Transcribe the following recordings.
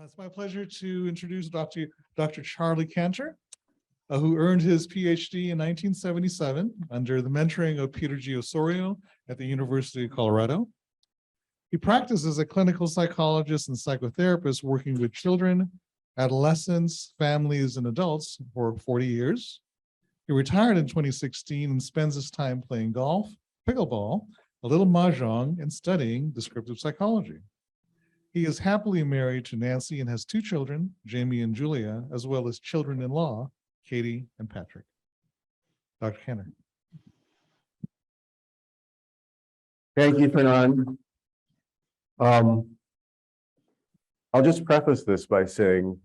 It's my pleasure to introduce Dr. Charlie Kantor, who earned his Ph.D. in 1977 under the mentoring of Peter G. Osorio at the University of Colorado. He practiced as a clinical psychologist and psychotherapist working with children, adolescents, families, and adults for 40 years. He retired in 2016 and spends his time playing golf, pickleball, a little mahjong, and studying descriptive psychology. He is happily married to Nancy and has two children, Jamie and Julia, as well as children-in-law, Katie and Patrick. Dr. Kantor. Thank you, Fernand. I'll just preface this by saying,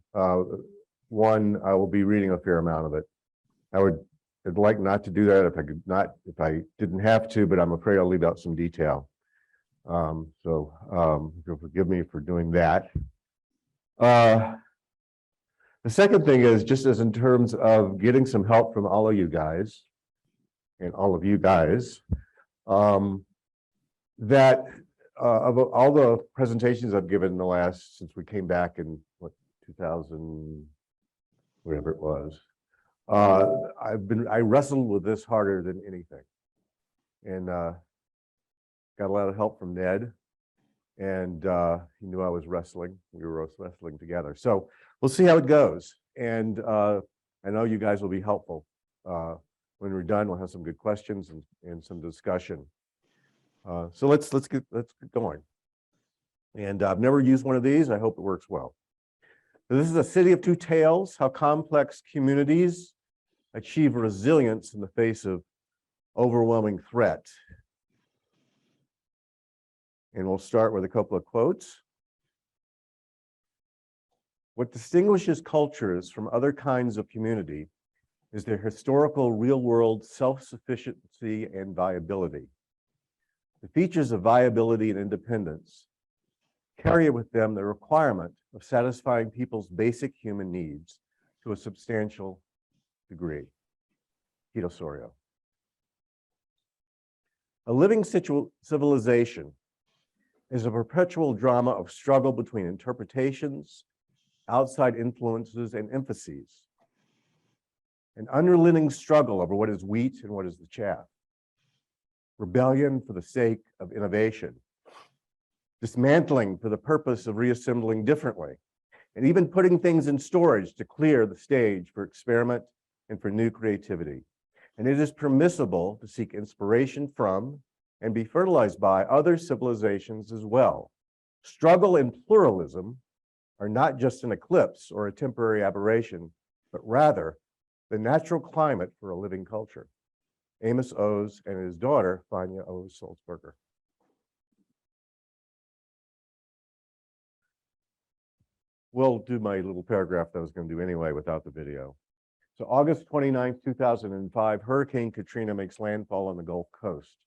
one, I will be reading a fair amount of it. I'd like not to do that if I didn't have to, but I'm afraid I'll leave out some detail. You'll forgive me for doing that. The second thing is just as in terms of getting some help from all of you guys, that of all the presentations I've given in the last, since we came back in 2000, whatever it was, I wrestled with this harder than anything, and got a lot of help from Ned, and he knew I was wrestling. We were wrestling together. So we'll see how it goes. And I know you guys will be helpful. When we're done, we'll have some good questions and some discussion. So let's get going. And I've never used one of these. I hope it works well. So this is a city of two tales, how complex communities achieve resilience in the face of overwhelming threat. And we'll start with a couple of quotes. What distinguishes cultures from other kinds of community is their historical real-world self-sufficiency and viability. The features of viability and independence carry with them the requirement of satisfying people's basic human needs to a substantial degree. Peter Osorio. A living civilization is a perpetual drama of struggle between interpretations, outside influences, and emphases. An unrelenting struggle over what is wheat and what is the chaff. Rebellion for the sake of innovation. Dismantling for the purpose of reassembling differently. And even putting things in storage to clear the stage for experiment and for new creativity. And it is permissible to seek inspiration from and be fertilized by other civilizations as well. Struggle and pluralism are not just an eclipse or a temporary aberration, but rather the natural climate for a living culture. Amos Oz and his daughter, Fania Oz Sulzberger. We'll do my little paragraph that I was going to do anyway without the video. So August 29th, 2005, Hurricane Katrina makes landfall on the Gulf Coast.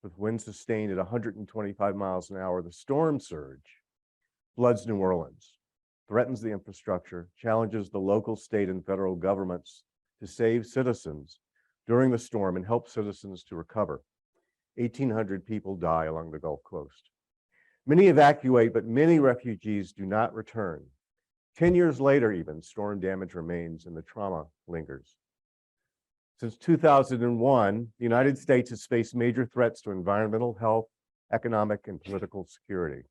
With winds sustained at 125 miles an hour, the storm surge floods New Orleans, threatens the infrastructure, challenges the local, state, and federal governments to save citizens during the storm and help citizens to recover. 1,800 people die along the Gulf Coast. Many evacuate, but many refugees do not return. 10 years later, even, storm damage remains and the trauma lingers. Since 2001, the United States has faced major threats to environmental health, economic, and political security.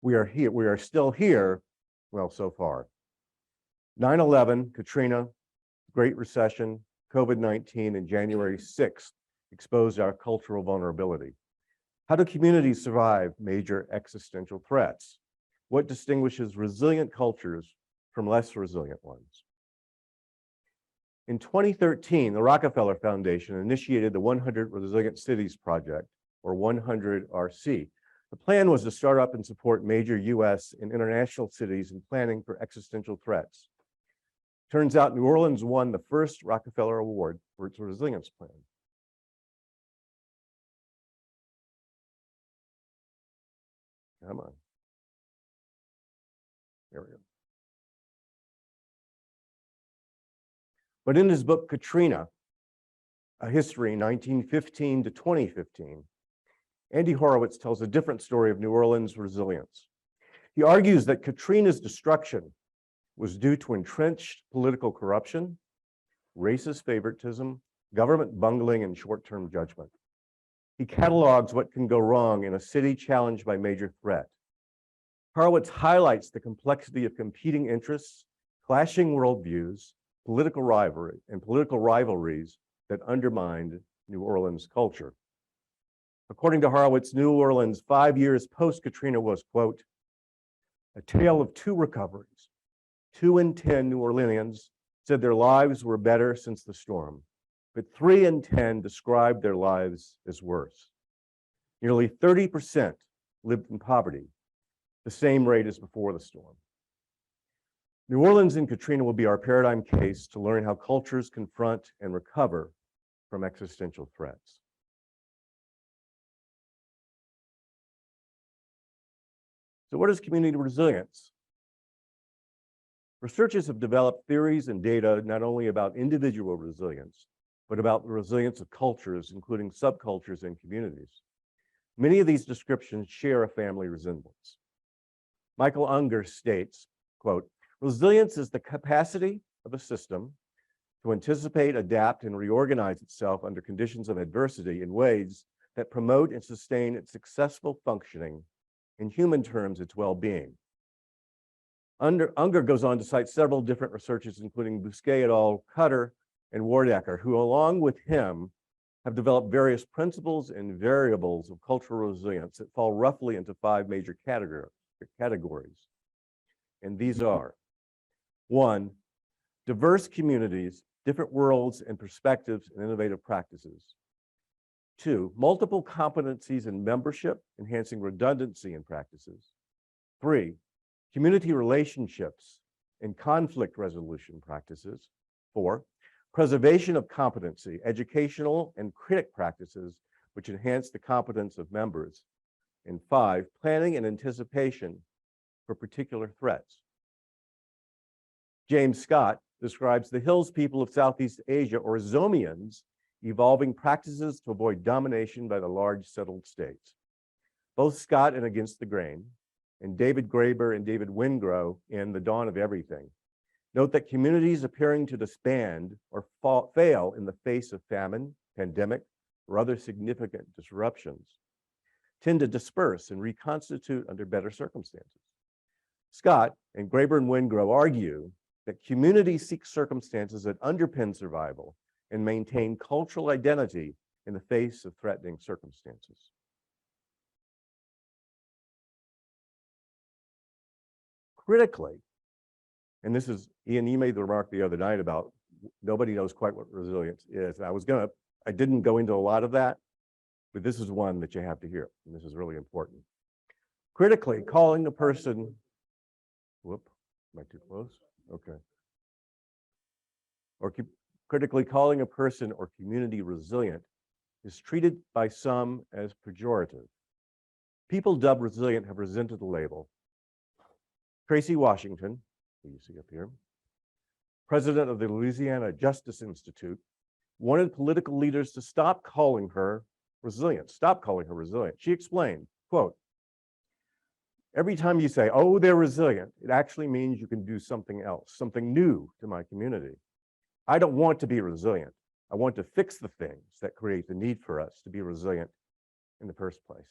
We are still here, well, so far. 9/11, Katrina, Great Recession, COVID-19, and January 6th exposed our cultural vulnerability. How do communities survive major existential threats? What distinguishes resilient cultures from less resilient ones? In 2013, the Rockefeller Foundation initiated the 100 Resilient Cities Project, or 100 RC. The plan was to start up and support major US and international cities in planning for existential threats. Turns out New Orleans won the first Rockefeller Award for its resilience plan. Come on. There we go. But in his book, Katrina, A History, 1915 to 2015, Andy Horowitz tells a different story of New Orleans resilience. He argues that Katrina's destruction was due to entrenched political corruption, racist favoritism, government bungling, and short-term judgment. He catalogs what can go wrong in a city challenged by major threat. Horowitz highlights the complexity of competing interests, clashing worldviews, political rivalry, and political rivalries that undermined New Orleans culture. According to Horowitz, New Orleans 5 years post-Katrina was, quote, a tale of two recoveries. 2 in 10 New Orleanians said their lives were better since the storm, but 3 in 10 described their lives as worse. Nearly 30% lived in poverty, the same rate as before the storm. New Orleans and Katrina will be our paradigm case to learn how cultures confront and recover from existential threats. So what is community resilience? Researchers have developed theories and data not only about individual resilience, but about the resilience of cultures, including subcultures and communities. Many of these descriptions share a family resemblance. Michael Unger states, quote, resilience is the capacity of a system to anticipate, adapt, and reorganize itself under conditions of adversity in ways that promote and sustain its successful functioning, in human terms, its well-being. Unger goes on to cite several different researchers, including Bousquet et al., Cutter, and Wardecker, who along with him have developed various principles and variables of cultural resilience that fall roughly into 5 major categories. And these are: 1, diverse communities, different worlds and perspectives and innovative practices. 2, multiple competencies in membership, enhancing redundancy in practices. 3, community relationships and conflict resolution practices. 4, preservation of competency, educational and critic practices which enhance the competence of members. And 5, planning and anticipation for particular threats. James Scott describes the Hills people of Southeast Asia, or Zomians, evolving practices to avoid domination by the large settled states. Both Scott in Against the Grain and David Graeber and David Wingrove in The Dawn of Everything note that communities appearing to disband or fail in the face of famine, pandemic, or other significant disruptions tend to disperse and reconstitute under better circumstances. Scott and Graeber and Wingrove argue that communities seek circumstances that underpin survival and maintain cultural identity in the face of threatening circumstances. Critically, and this is, Ian, you made the remark the other night about nobody knows quite what resilience is. And I didn't go into a lot of that, but this is one that you have to hear, and this is really important. Critically, calling a person, whoop, am I too close? Okay. Or critically calling a person or community resilient is treated by some as pejorative. People dubbed resilient have resented the label. Tracy Washington, who you see up here, president of the Louisiana Justice Institute, wanted political leaders to stop calling her resilient. She explained, quote, every time you say, oh, they're resilient, it actually means you can do something else, something new to my community. I don't want to be resilient. I want to fix the things that create the need for us to be resilient in the first place.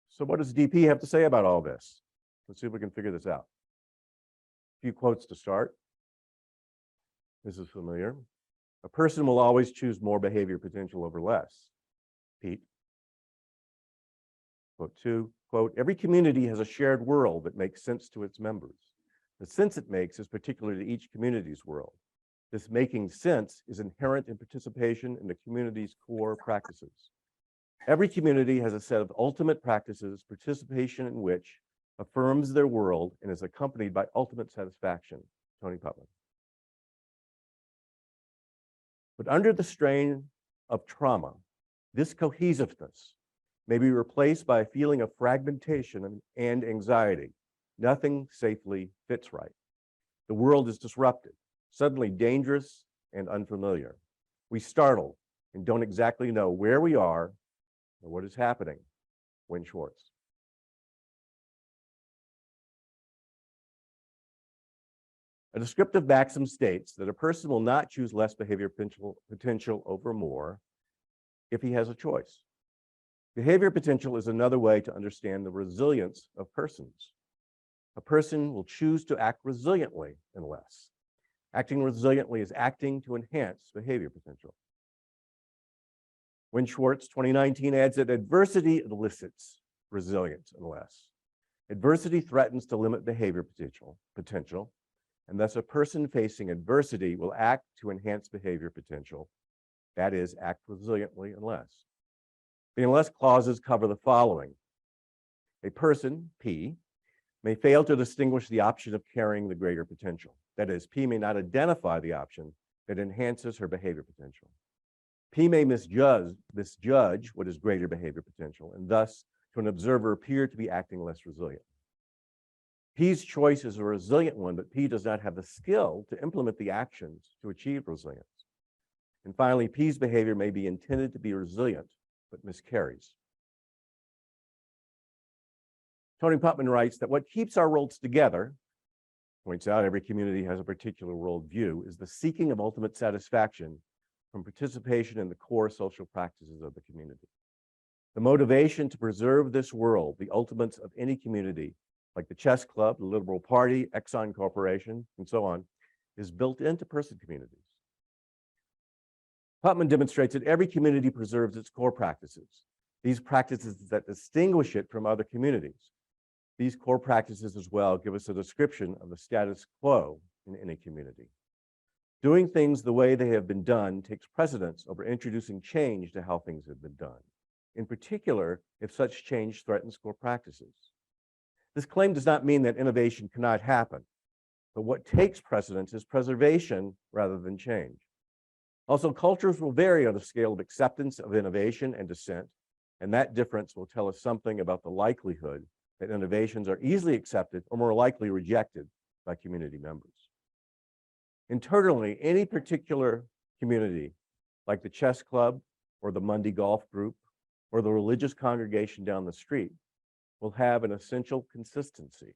So what does DP have to say about all this? Let's see if we can figure this out. A few quotes to start. This is familiar. A person will always choose more behavior potential over less. Pete. Quote 2, quote, every community has a shared world that makes sense to its members. The sense it makes is particular to each community's world. This making sense is inherent in participation in the community's core practices. Every community has a set of ultimate practices, participation in which affirms their world and is accompanied by ultimate satisfaction. Tony Putman. But under the strain of trauma, this cohesiveness may be replaced by a feeling of fragmentation and anxiety. Nothing safely fits right. The world is disrupted, suddenly dangerous and unfamiliar. We startle and don't exactly know where we are or what is happening. Win Schwartz. A descriptive maxim states that a person will not choose less behavior potential over more if he has a choice. Behavior potential is another way to understand the resilience of persons. A person will choose to act resiliently in less. Acting resiliently is acting to enhance behavior potential. Win Schwartz, 2019, adds that adversity elicits resilience in less. Adversity threatens to limit behavior potential, and thus a person facing adversity will act to enhance behavior potential. That is, act resiliently in less. The unless clauses cover the following. A person, P, may fail to distinguish the option of carrying the greater potential. That is, P may not identify the option that enhances her behavior potential. P may misjudge what is greater behavior potential, and thus, to an observer, appear to be acting less resilient. P's choice is a resilient one, but P does not have the skill to implement the actions to achieve resilience. And finally, P's behavior may be intended to be resilient, but miscarries. Tony Putman writes that what keeps our worlds together, points out every community has a particular worldview, is the seeking of ultimate satisfaction from participation in the core social practices of the community. The motivation to preserve this world, the ultimates of any community, like the chess club, the Liberal Party, Exxon Corporation, and so on, is built into person communities. Putman demonstrates that every community preserves its core practices, these practices that distinguish it from other communities. These core practices as well give us a description of the status quo in any community. Doing things the way they have been done takes precedence over introducing change to how things have been done, in particular, if such change threatens core practices. This claim does not mean that innovation cannot happen, but what takes precedence is preservation rather than change. Also, cultures will vary on the scale of acceptance of innovation and dissent, and that difference will tell us something about the likelihood that innovations are easily accepted or more likely rejected by community members. Internally, any particular community, like the chess club or the Monday golf group or the religious congregation down the street, will have an essential consistency.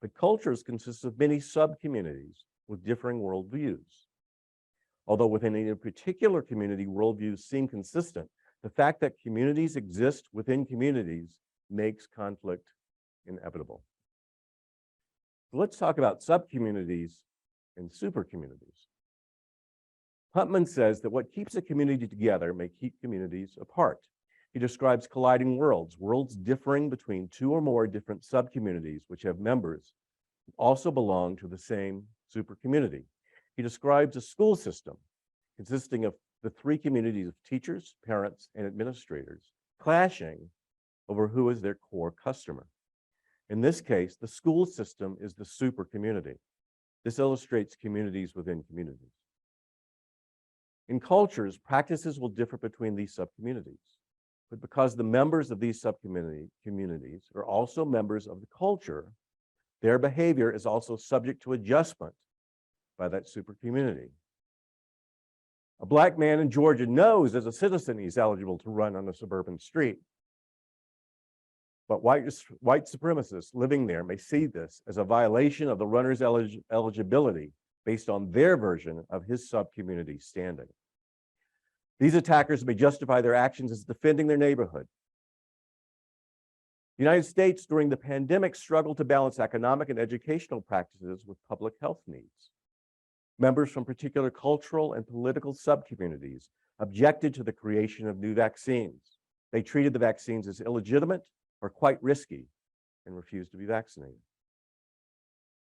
But cultures consist of many sub-communities with differing worldviews. Although within any particular community, worldviews seem consistent, the fact that communities exist within communities makes conflict inevitable. So let's talk about sub-communities and super communities. Putman says that what keeps a community together may keep communities apart. He describes colliding worlds, worlds differing between two or more different sub-communities which have members who also belong to the same super community. He describes a school system consisting of the three communities of teachers, parents, and administrators clashing over who is their core customer. In this case, the school system is the super community. This illustrates communities within communities. In cultures, practices will differ between these sub-communities, but because the members of these sub-communities are also members of the culture, their behavior is also subject to adjustment by that super community. A Black man in Georgia knows as a citizen he's eligible to run on a suburban street. But white supremacists living there may see this as a violation of the runner's eligibility based on their version of his sub-community standing. These attackers may justify their actions as defending their neighborhood. The United States during the pandemic struggled to balance economic and educational practices with public health needs. Members from particular cultural and political sub-communities objected to the creation of new vaccines. They treated the vaccines as illegitimate or quite risky and refused to be vaccinated.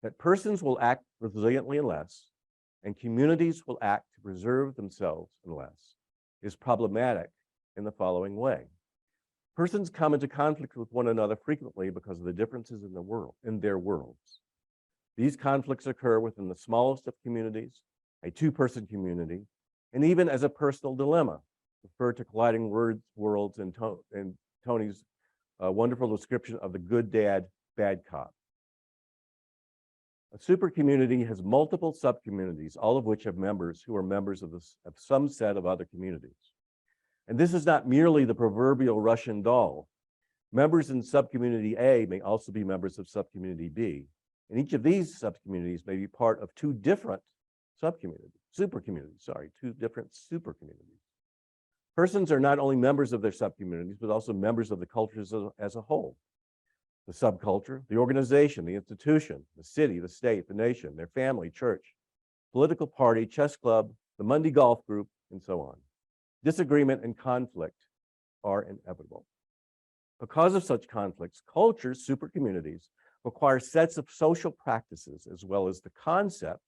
That persons will act resiliently unless, and communities will act to preserve themselves unless, is problematic in the following way. Persons come into conflict with one another frequently because of the differences in their worlds. These conflicts occur within the smallest of communities, a two-person community, and even as a personal dilemma, referred to colliding worlds in Tony's wonderful description of the good dad, bad cop. A super community has multiple subcommunities, all of which have members who are members of some set of other communities. And this is not merely the proverbial Russian doll. Members in subcommunity A may also be members of subcommunity B. And each of these subcommunities may be part of two different two different super communities. Persons are not only members of their subcommunities, but also members of the cultures as a whole. The subculture, the organization, the institution, the city, the state, the nation, their family, church, political party, chess club, the Monday golf group, and so on. Disagreement and conflict are inevitable. Because of such conflicts, cultures, super communities, require sets of social practices as well as the concept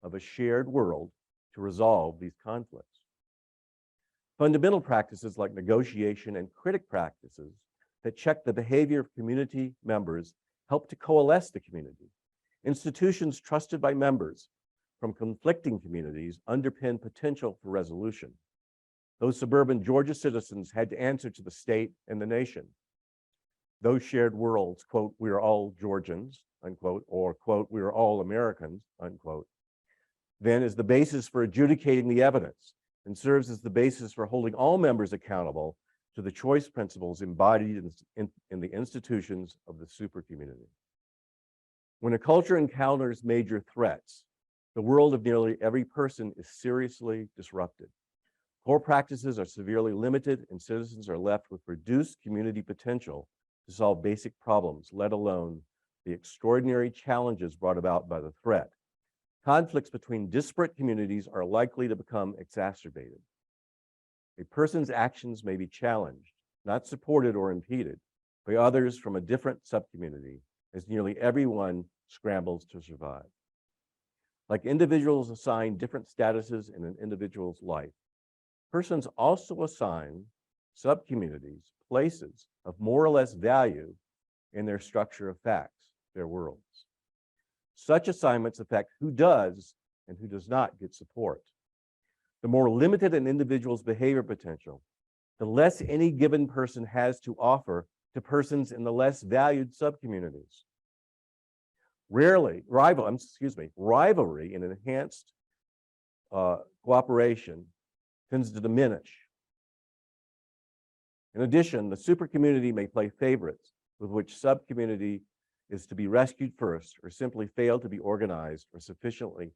of a shared world to resolve these conflicts. Fundamental practices like negotiation and critic practices that check the behavior of community members help to coalesce the community. Institutions trusted by members from conflicting communities underpin potential for resolution. Those suburban Georgia citizens had to answer to the state and the nation. Those shared worlds, quote, we are all Georgians, unquote, or quote, we are all Americans, unquote, then is the basis for adjudicating the evidence and serves as the basis for holding all members accountable to the choice principles embodied in the institutions of the super community. When a culture encounters major threats, the world of nearly every person is seriously disrupted. Core practices are severely limited and citizens are left with reduced community potential to solve basic problems, let alone the extraordinary challenges brought about by the threat. Conflicts between disparate communities are likely to become exacerbated. A person's actions may be challenged, not supported or impeded by others from a different subcommunity, as nearly everyone scrambles to survive. Like individuals assign different statuses in an individual's life, persons also assign subcommunities places of more or less value in their structure of facts, their worlds. Such assignments affect who does and who does not get support. The more limited an individual's behavior potential, the less any given person has to offer to persons in the less valued subcommunities. Rivalry and enhanced cooperation tends to diminish. In addition, the super community may play favorites with which subcommunity is to be rescued first or simply fail to be organized or sufficiently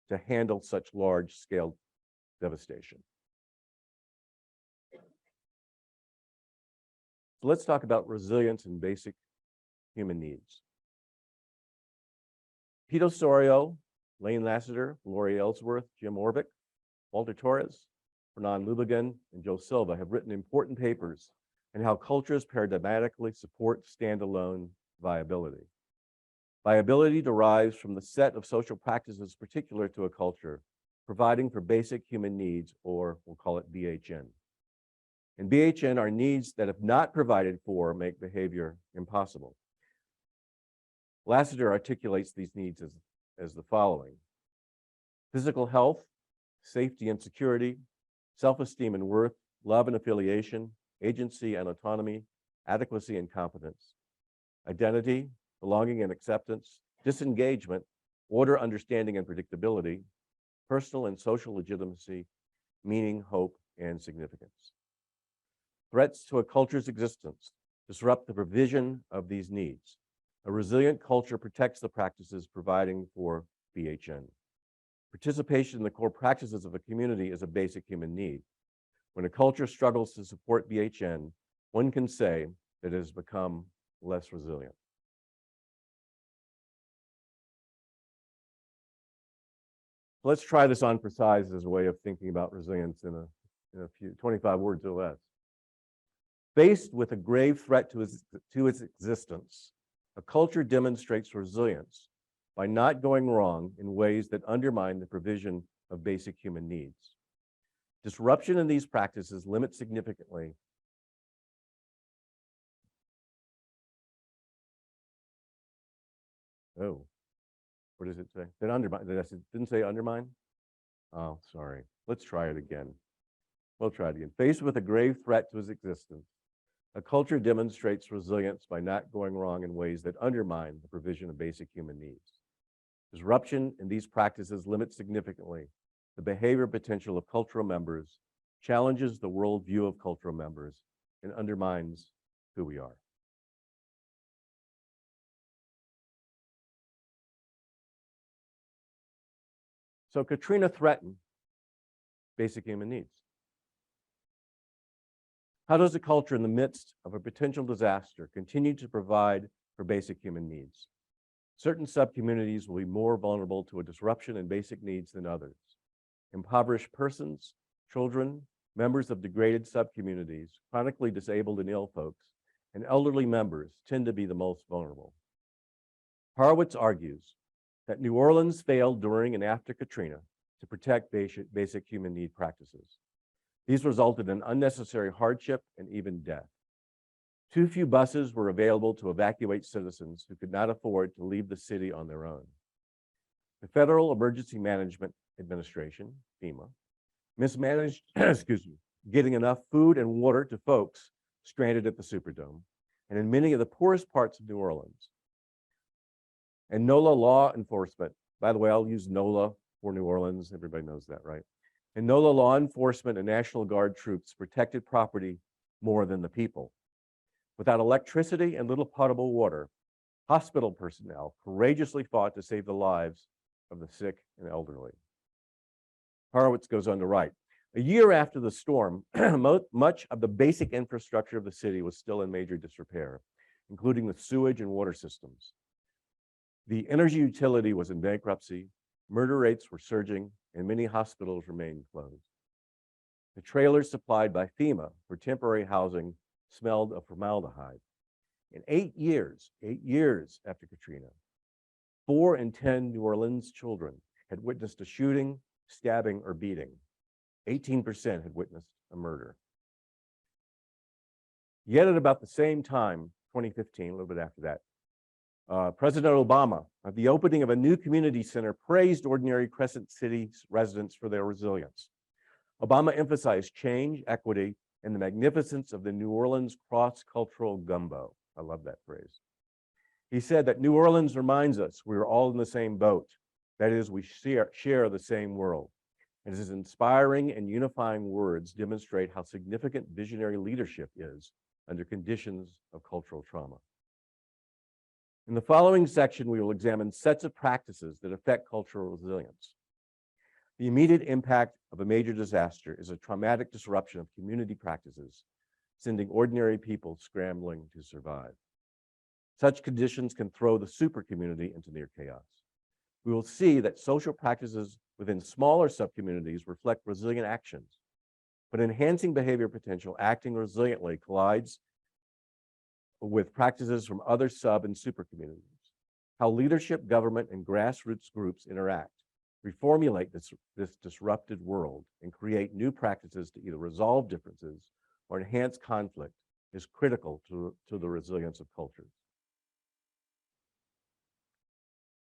to handle such large-scale devastation. So let's talk about resilience and basic human needs. Peter Sorio, Lane Lassiter, Lori Ellsworth, Jim Orvik, Walter Torres, Fernand Lubigan, and Joe Silva have written important papers on how cultures paradigmatically support standalone viability. Viability derives from the set of social practices particular to a culture, providing for basic human needs, or we'll call it BHN. And BHN are needs that, if not provided for, make behavior impossible. Lassiter articulates these needs as the following: physical health, safety and security, self-esteem and worth, love and affiliation, agency and autonomy, adequacy and competence, identity, belonging and acceptance, disengagement, order, understanding and predictability, personal and social legitimacy, meaning, hope, and significance. Threats to a culture's existence disrupt the provision of these needs. A resilient culture protects the practices providing for BHN. Participation in the core practices of a community is a basic human need. When a culture struggles to support BHN, one can say that it has become less resilient. Let's try this on for size as a way of thinking about resilience in a few 25 words or less. Faced with a grave threat to its existence, a culture demonstrates resilience by not going wrong in ways that undermine the provision of basic human needs. Disruption in these practices limits significantly what does it say? Did undermine? Didn't say undermine? Oh, sorry. Let's try it again. We'll try it again. Faced with a grave threat to its existence, a culture demonstrates resilience by not going wrong in ways that undermine the provision of basic human needs. Disruption in these practices limits significantly the behavior potential of cultural members, challenges the worldview of cultural members, and undermines who we are. So Katrina threatened basic human needs. How does a culture in the midst of a potential disaster continue to provide for basic human needs? Certain subcommunities will be more vulnerable to a disruption in basic needs than others. Impoverished persons, children, members of degraded subcommunities, chronically disabled and ill folks, and elderly members tend to be the most vulnerable. Horowitz argues that New Orleans failed during and after Katrina to protect basic human need practices. These resulted in unnecessary hardship and even death. Too few buses were available to evacuate citizens who could not afford to leave the city on their own. The Federal Emergency Management Administration, FEMA, mismanaged, getting enough food and water to folks stranded at the Superdome and in many of the poorest parts of New Orleans. And NOLA law enforcement, by the way, I'll use NOLA for New Orleans, everybody knows that, right? And NOLA law enforcement and National Guard troops protected property more than the people. Without electricity and little potable water, hospital personnel courageously fought to save the lives of the sick and elderly. Horowitz goes on to write, a year after the storm, much of the basic infrastructure of the city was still in major disrepair, including the sewage and water systems. The energy utility was in bankruptcy, murder rates were surging, and many hospitals remained closed. The trailers supplied by FEMA for temporary housing smelled of formaldehyde. In 8 years after Katrina, 4 in 10 New Orleans children had witnessed a shooting, stabbing, or beating. 18% had witnessed a murder. Yet at about the same time, 2015, a little bit after that, President Obama, at the opening of a new community center, praised ordinary Crescent City residents for their resilience. Obama emphasized change, equity, and the magnificence of the New Orleans cross-cultural gumbo. I love that phrase. He said that New Orleans reminds us we are all in the same boat. That is, we share the same world. And his inspiring and unifying words demonstrate how significant visionary leadership is under conditions of cultural trauma. In the following section, we will examine sets of practices that affect cultural resilience. The immediate impact of a major disaster is a traumatic disruption of community practices, sending ordinary people scrambling to survive. Such conditions can throw the super community into near chaos. We will see that social practices within smaller subcommunities reflect resilient actions, but enhancing behavior potential, acting resiliently collides with practices from other sub and super communities. How leadership, government, and grassroots groups interact, reformulate this disrupted world, and create new practices to either resolve differences or enhance conflict is critical to the resilience of cultures.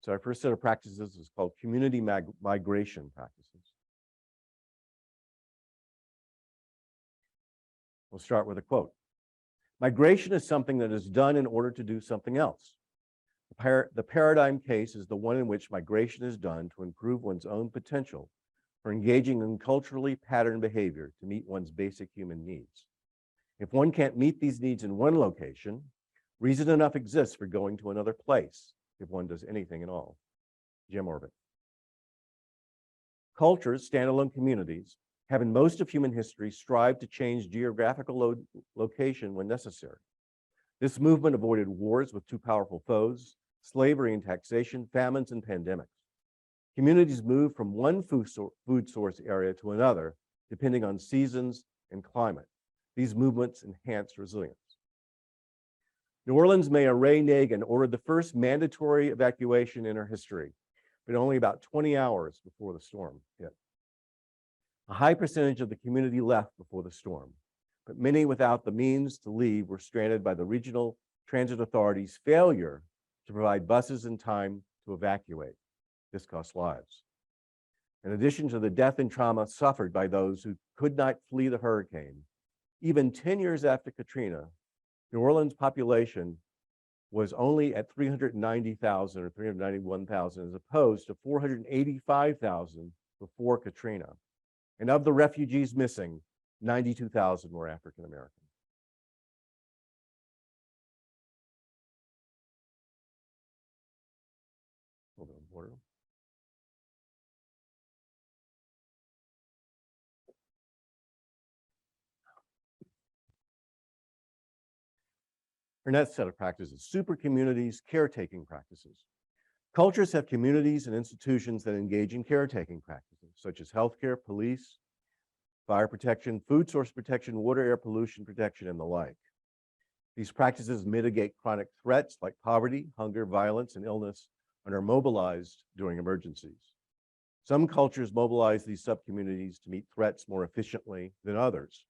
So our first set of practices is called community migration practices. We'll start with a quote. Migration is something that is done in order to do something else. The paradigm case is the one in which migration is done to improve one's own potential for engaging in culturally patterned behavior to meet one's basic human needs. If one can't meet these needs in one location, reason enough exists for going to another place if one does anything at all. Jim Orbit. Cultures, standalone communities, have in most of human history strived to change geographical location when necessary. This movement avoided wars with too powerful foes, slavery and taxation, famines and pandemics. Communities moved from one food source area to another, depending on seasons and climate. These movements enhanced resilience. New Orleans Mayor Ray Nagin ordered the first mandatory evacuation in her history, but only about 20 hours before the storm hit. A high percentage of the community left before the storm, but many without the means to leave were stranded by the regional transit authority's failure to provide buses in time to evacuate. This cost lives. In addition to the death and trauma suffered by those who could not flee the hurricane, even 10 years after Katrina, New Orleans population was only at 390,000 or 391,000 as opposed to 485,000 before Katrina. And of the refugees missing, 92,000 were African American. Hold on, border. Her next set of practices, super communities, caretaking practices. Cultures have communities and institutions that engage in caretaking practices, such as healthcare, police, fire protection, food source protection, water, air pollution protection, and the like. These practices mitigate chronic threats like poverty, hunger, violence, and illness, and are mobilized during emergencies. Some cultures mobilize these subcommunities to meet threats more efficiently than others,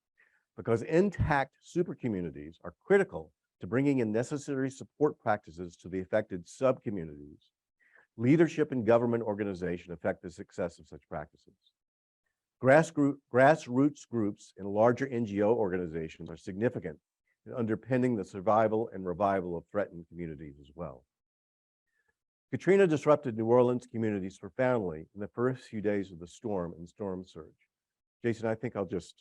because intact supercommunities are critical to bringing in necessary support practices to the affected subcommunities. Leadership and government organization affect the success of such practices. Grassroots groups and larger NGO organizations are significant in underpinning the survival and revival of threatened communities as well. Katrina disrupted New Orleans communities profoundly in the first few days of the storm and storm surge. Jason, I think I'll just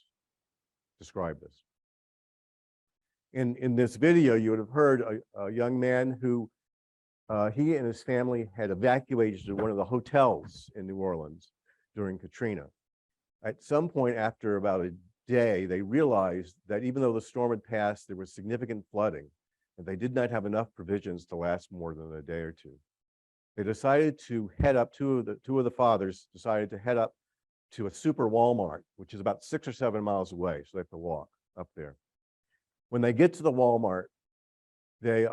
describe this. In this video, you would have heard a young man who he and his family had evacuated to one of the hotels in New Orleans during Katrina. At some point after about a day, they realized that even though the storm had passed, there was significant flooding, and they did not have enough provisions to last more than a day or two. They decided to head up, two of the fathers decided to head up to a super Walmart, which is about 6 or 7 miles away, so they have to walk up there. When they get to the Walmart, they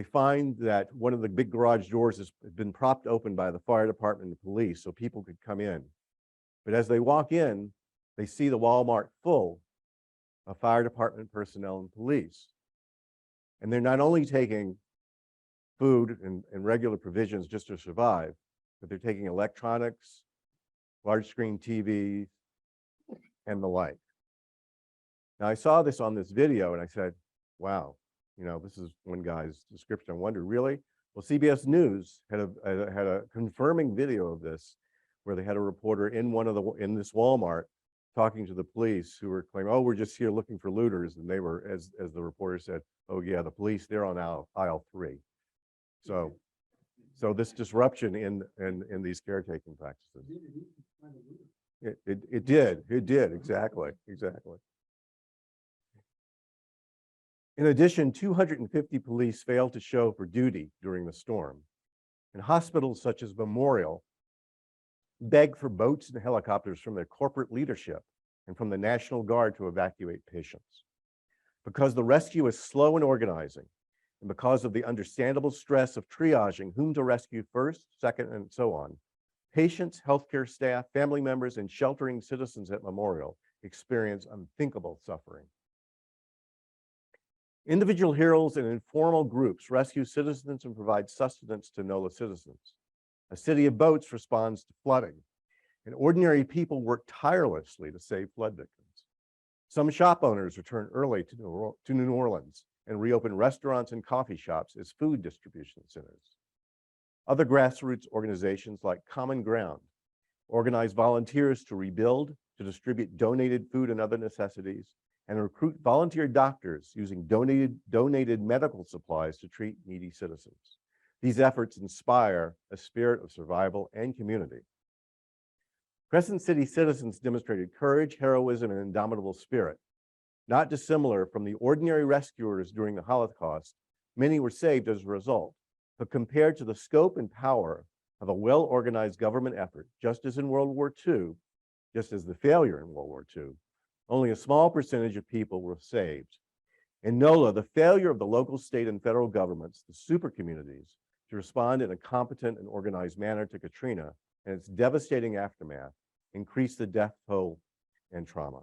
find that one of the big garage doors has been propped open by the fire department and police so people could come in. But as they walk in, they see the Walmart full of fire department personnel and police. And they're not only taking food and regular provisions just to survive, but they're taking electronics, large screen TVs, and the like. Now, I saw this on this video and I said, wow, you know, this is one guy's description. I wonder, really? Well, CBS News had a confirming video of this, where they had a reporter in this Walmart talking to the police, who were claiming, oh, we're just here looking for looters. And they were, as the reporter said, oh yeah, the police, they're on aisle 3. So this disruption in these caretaking practices. It did, exactly. In addition, 250 police failed to show for duty during the storm. And hospitals such as Memorial begged for boats and helicopters from their corporate leadership and from the National Guard to evacuate patients. Because the rescue is slow in organizing, and because of the understandable stress of triaging whom to rescue first, second, and so on, patients, healthcare staff, family members, and sheltering citizens at Memorial experience unthinkable suffering. Individual heroes and informal groups rescue citizens and provide sustenance to NOLA citizens. A city of boats responds to flooding, and ordinary people work tirelessly to save flood victims. Some shop owners return early to New Orleans and reopen restaurants and coffee shops as food distribution centers. Other grassroots organizations like Common Ground organize volunteers to rebuild, to distribute donated food and other necessities, and recruit volunteer doctors using donated medical supplies to treat needy citizens. These efforts inspire a spirit of survival and community. Crescent City citizens demonstrated courage, heroism, and indomitable spirit. Not dissimilar from the ordinary rescuers during the Holocaust, many were saved as a result. But compared to the scope and power of a well-organized government effort, just as in World War II, just as the failure in World War II, only a small percentage of people were saved. In NOLA, the failure of the local, state, and federal governments, the super communities, to respond in a competent and organized manner to Katrina and its devastating aftermath increased the death toll and trauma.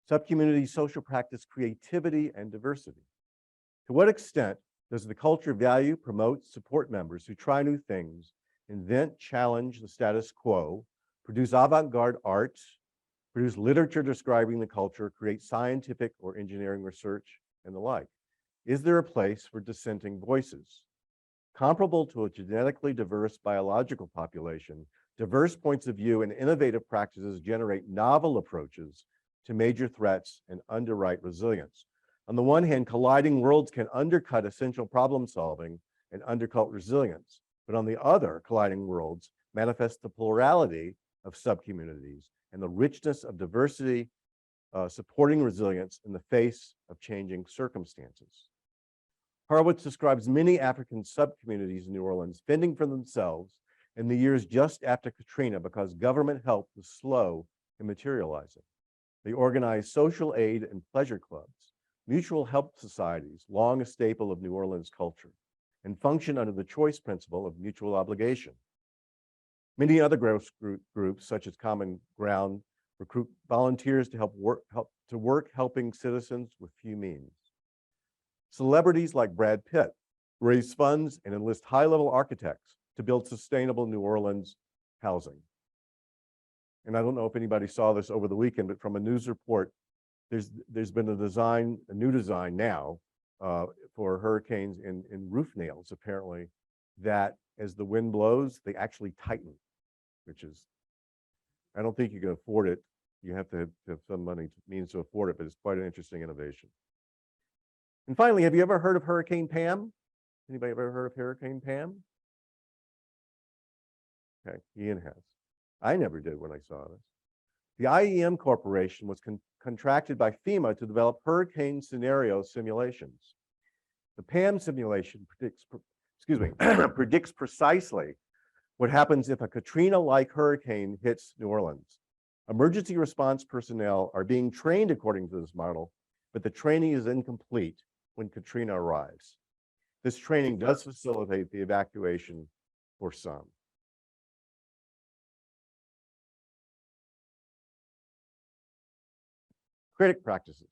Subcommunity social practice creativity and diversity. To what extent does the culture value, promote, support members who try new things, invent, challenge the status quo, produce avant-garde art, produce literature describing the culture, create scientific or engineering research, and the like? Is there a place for dissenting voices? Comparable to a genetically diverse biological population, diverse points of view and innovative practices generate novel approaches to major threats and underwrite resilience. On the one hand, colliding worlds can undercut essential problem solving and undercut resilience. But on the other, colliding worlds manifest the plurality of subcommunities and the richness of diversity, supporting resilience in the face of changing circumstances. Horowitz describes many African subcommunities in New Orleans fending for themselves in the years just after Katrina because government help was slow in materializing. They organized social aid and pleasure clubs, mutual help societies, long a staple of New Orleans culture, and function under the choice principle of mutual obligation. Many other groups, such as Common Ground, recruit volunteers to work helping citizens with few means. Celebrities like Brad Pitt raise funds and enlist high-level architects to build sustainable New Orleans housing. And I don't know if anybody saw this over the weekend, but from a news report, there's been a new design now for hurricanes in roof nails, apparently, that as the wind blows, they actually tighten, which is, I don't think you can afford it. You have to have some means to afford it, but it's quite an interesting innovation. And finally, have you ever heard of Hurricane Pam? Anybody ever heard of Hurricane Pam? Okay, Ian has. I never did when I saw this. The IEM Corporation was contracted by FEMA to develop hurricane scenario simulations. The PAM simulation predicts precisely what happens if a Katrina-like hurricane hits New Orleans. Emergency response personnel are being trained according to this model, but the training is incomplete when Katrina arrives. This training does facilitate the evacuation for some. Critic practices.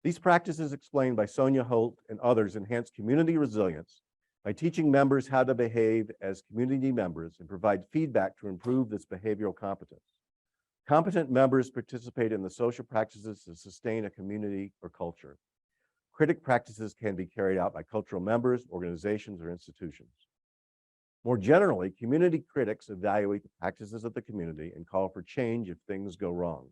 These practices explained by Sonia Holt and others enhance community resilience by teaching members how to behave as community members and provide feedback to improve this behavioral competence. Competent members participate in the social practices to sustain a community or culture. Critic practices can be carried out by cultural members, organizations, or institutions. More generally, community critics evaluate the practices of the community and call for change if things go wrong.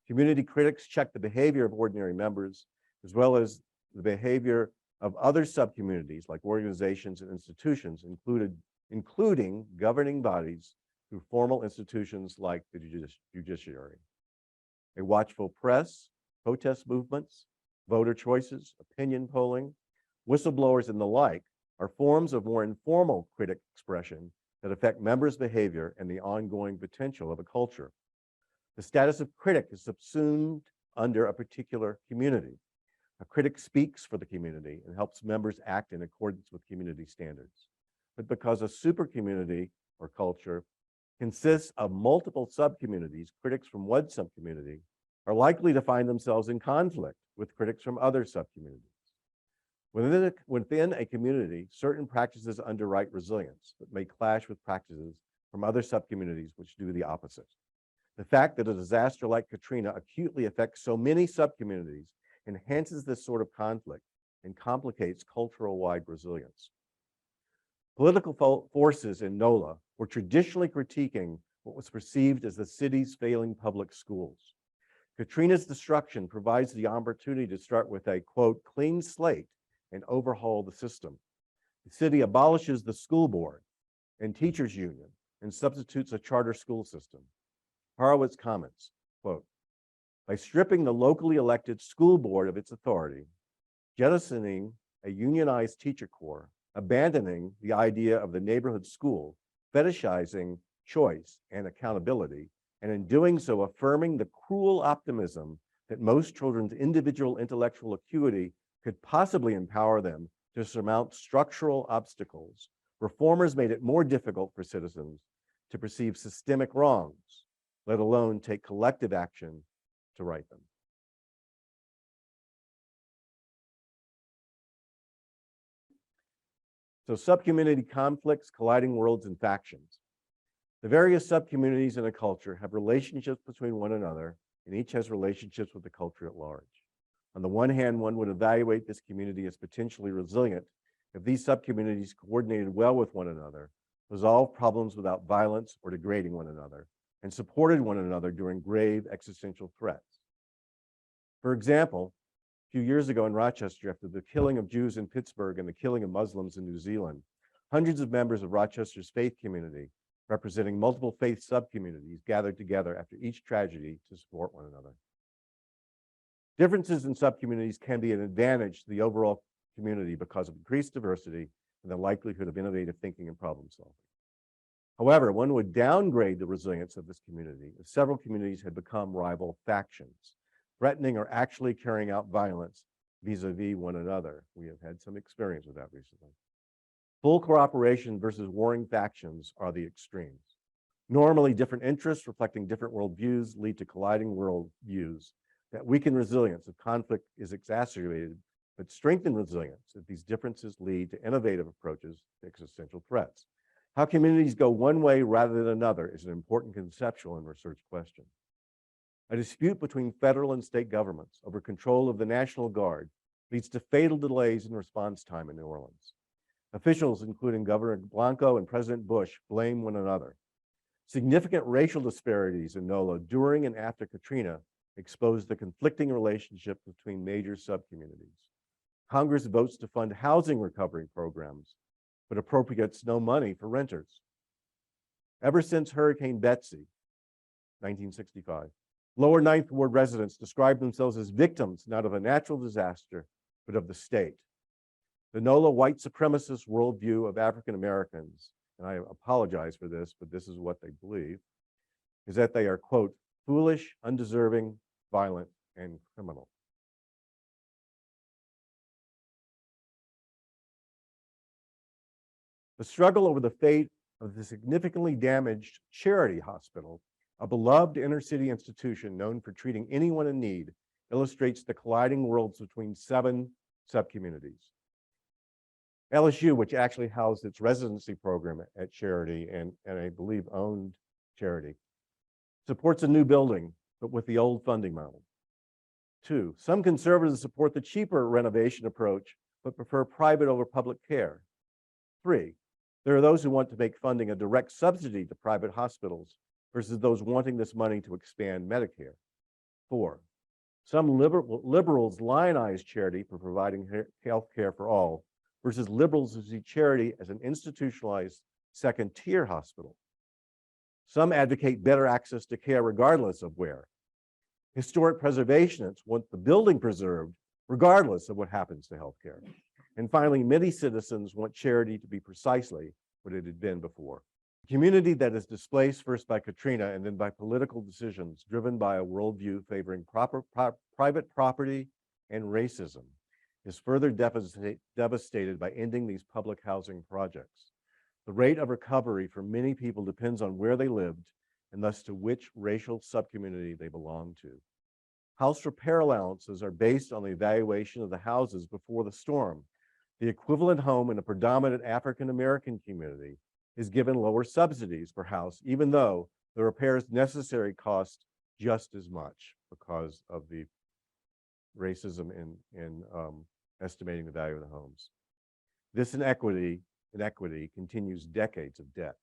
Community critics check the behavior of ordinary members, as well as the behavior of other subcommunities like organizations and institutions, including governing bodies through formal institutions like the judiciary. A watchful press, protest movements, voter choices, opinion polling, whistleblowers, and the like are forms of more informal critic expression that affect members' behavior and the ongoing potential of a culture. The status of critic is subsumed under a particular community. A critic speaks for the community and helps members act in accordance with community standards. But because a super community or culture consists of multiple subcommunities, critics from one subcommunity are likely to find themselves in conflict with critics from other subcommunities. Within a community, certain practices underwrite resilience, but may clash with practices from other subcommunities which do the opposite. The fact that a disaster like Katrina acutely affects so many subcommunities enhances this sort of conflict and complicates cultural-wide resilience. Political forces in NOLA were traditionally critiquing what was perceived as the city's failing public schools. Katrina's destruction provides the opportunity to start with a, quote, clean slate and overhaul the system. The city abolishes the school board and teachers union and substitutes a charter school system. Horowitz comments, quote, by stripping the locally elected school board of its authority, jettisoning a unionized teacher corps, abandoning the idea of the neighborhood school, fetishizing choice and accountability, and in doing so affirming the cruel optimism that most children's individual intellectual acuity could possibly empower them to surmount structural obstacles, reformers made it more difficult for citizens to perceive systemic wrongs, let alone take collective action to right them. So subcommunity conflicts, colliding worlds, and factions. The various subcommunities in a culture have relationships between one another, and each has relationships with the culture at large. On the one hand, one would evaluate this community as potentially resilient if these subcommunities coordinated well with one another, resolved problems without violence or degrading one another, and supported one another during grave existential threats. For example, a few years ago in Rochester, after the killing of Jews in Pittsburgh and the killing of Muslims in New Zealand, hundreds of members of Rochester's faith community, representing multiple faith subcommunities, gathered together after each tragedy to support one another. Differences in subcommunities can be an advantage to the overall community because of increased diversity and the likelihood of innovative thinking and problem solving. However, one would downgrade the resilience of this community if several communities had become rival factions, threatening or actually carrying out violence vis-a-vis one another. We have had some experience with that recently. Full cooperation versus warring factions are the extremes. Normally, different interests reflecting different worldviews lead to colliding worldviews that weaken resilience if conflict is exacerbated, but strengthen resilience if these differences lead to innovative approaches to existential threats. How communities go one way rather than another is an important conceptual and research question. A dispute between federal and state governments over control of the National Guard leads to fatal delays in response time in New Orleans. Officials, including Governor Blanco and President Bush, blame one another. Significant racial disparities in NOLA during and after Katrina exposed the conflicting relationship between major subcommunities. Congress votes to fund housing recovery programs, but appropriates no money for renters. Ever since Hurricane Betsy, 1965, Lower Ninth Ward residents describe themselves as victims not of a natural disaster, but of the state. The NOLA white supremacist worldview of African Americans, and I apologize for this, but this is what they believe, is that they are, quote, foolish, undeserving, violent, and criminal. The struggle over the fate of the significantly damaged Charity Hospital, a beloved inner city institution known for treating anyone in need, illustrates the colliding worlds between 7 subcommunities. LSU, which actually housed its residency program at Charity and I believe owned Charity, supports a new building, but with the old funding model. 2, some conservatives support the cheaper renovation approach, but prefer private over public care. 3, there are those who want to make funding a direct subsidy to private hospitals versus those wanting this money to expand Medicare. 4, some liberals lionize charity for providing health care for all versus liberals who see charity as an institutionalized second-tier hospital. Some advocate better access to care regardless of where. Historic preservationists want the building preserved regardless of what happens to healthcare. And finally, many citizens want charity to be precisely what it had been before. A community that is displaced first by Katrina and then by political decisions driven by a worldview favoring private property and racism is further devastated by ending these public housing projects. The rate of recovery for many people depends on where they lived and thus to which racial subcommunity they belong to. House repair allowances are based on the evaluation of the houses before the storm. The equivalent home in a predominant African American community is given lower subsidies per house, even though the repairs necessary cost just as much because of the racism in estimating the value of the homes. This inequity continues decades of debt.